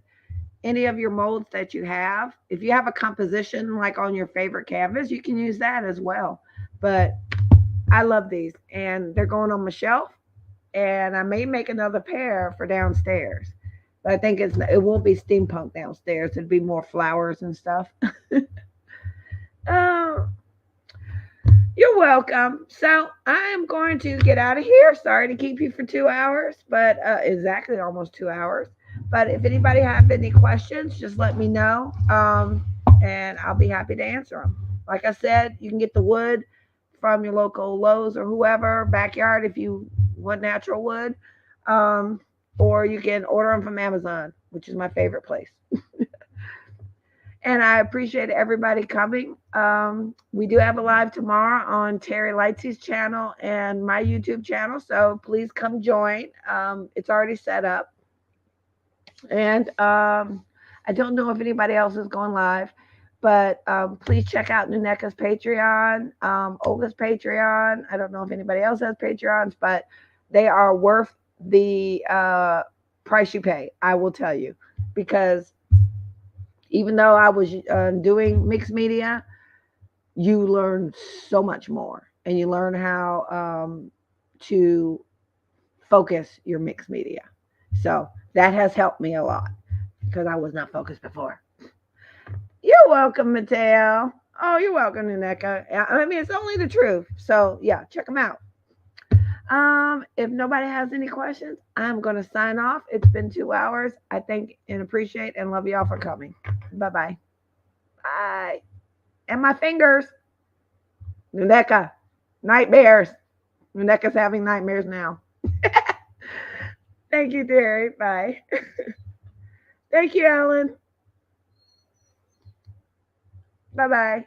any of your molds that you have. If you have a composition like on your favorite canvas, you can use that as well. But I love these, and they're going on my shelf. And I may make another pair for downstairs. But I think it won't be steampunk downstairs. It'd be more flowers and stuff. Oh, you're welcome. So I am going to get out of here. Sorry to keep you for 2 hours, but exactly almost 2 hours. But if anybody have any questions, just let me know, and I'll be happy to answer them. Like I said, you can get the wood from your local Lowe's or whoever backyard if you want natural wood, um, or you can order them from Amazon, which is my favorite place. And I appreciate everybody coming. We do have a live tomorrow on Terry Lightsey's channel and my YouTube channel, so please come join. It's already set up, and I don't know if anybody else is going live, but please check out Nuneka's Patreon, Olga's Patreon. I don't know if anybody else has Patreons, but they are worth the price you pay. I will tell you, because even though I was doing mixed media, you learn so much more, and you learn how to focus your mixed media. So that has helped me a lot because I was not focused before. You're welcome, Mateo. Oh, you're welcome, Nuneka. I mean, it's only the truth. So yeah, check them out. If nobody has any questions, I'm gonna sign off. It's been 2 hours. I thank and appreciate and love y'all for coming. Bye-bye. Bye. And my fingers. Nuneka. Nightmares. Nuneka's having nightmares now. Thank you, Terry. Bye. Thank you, Ellen. Bye-bye.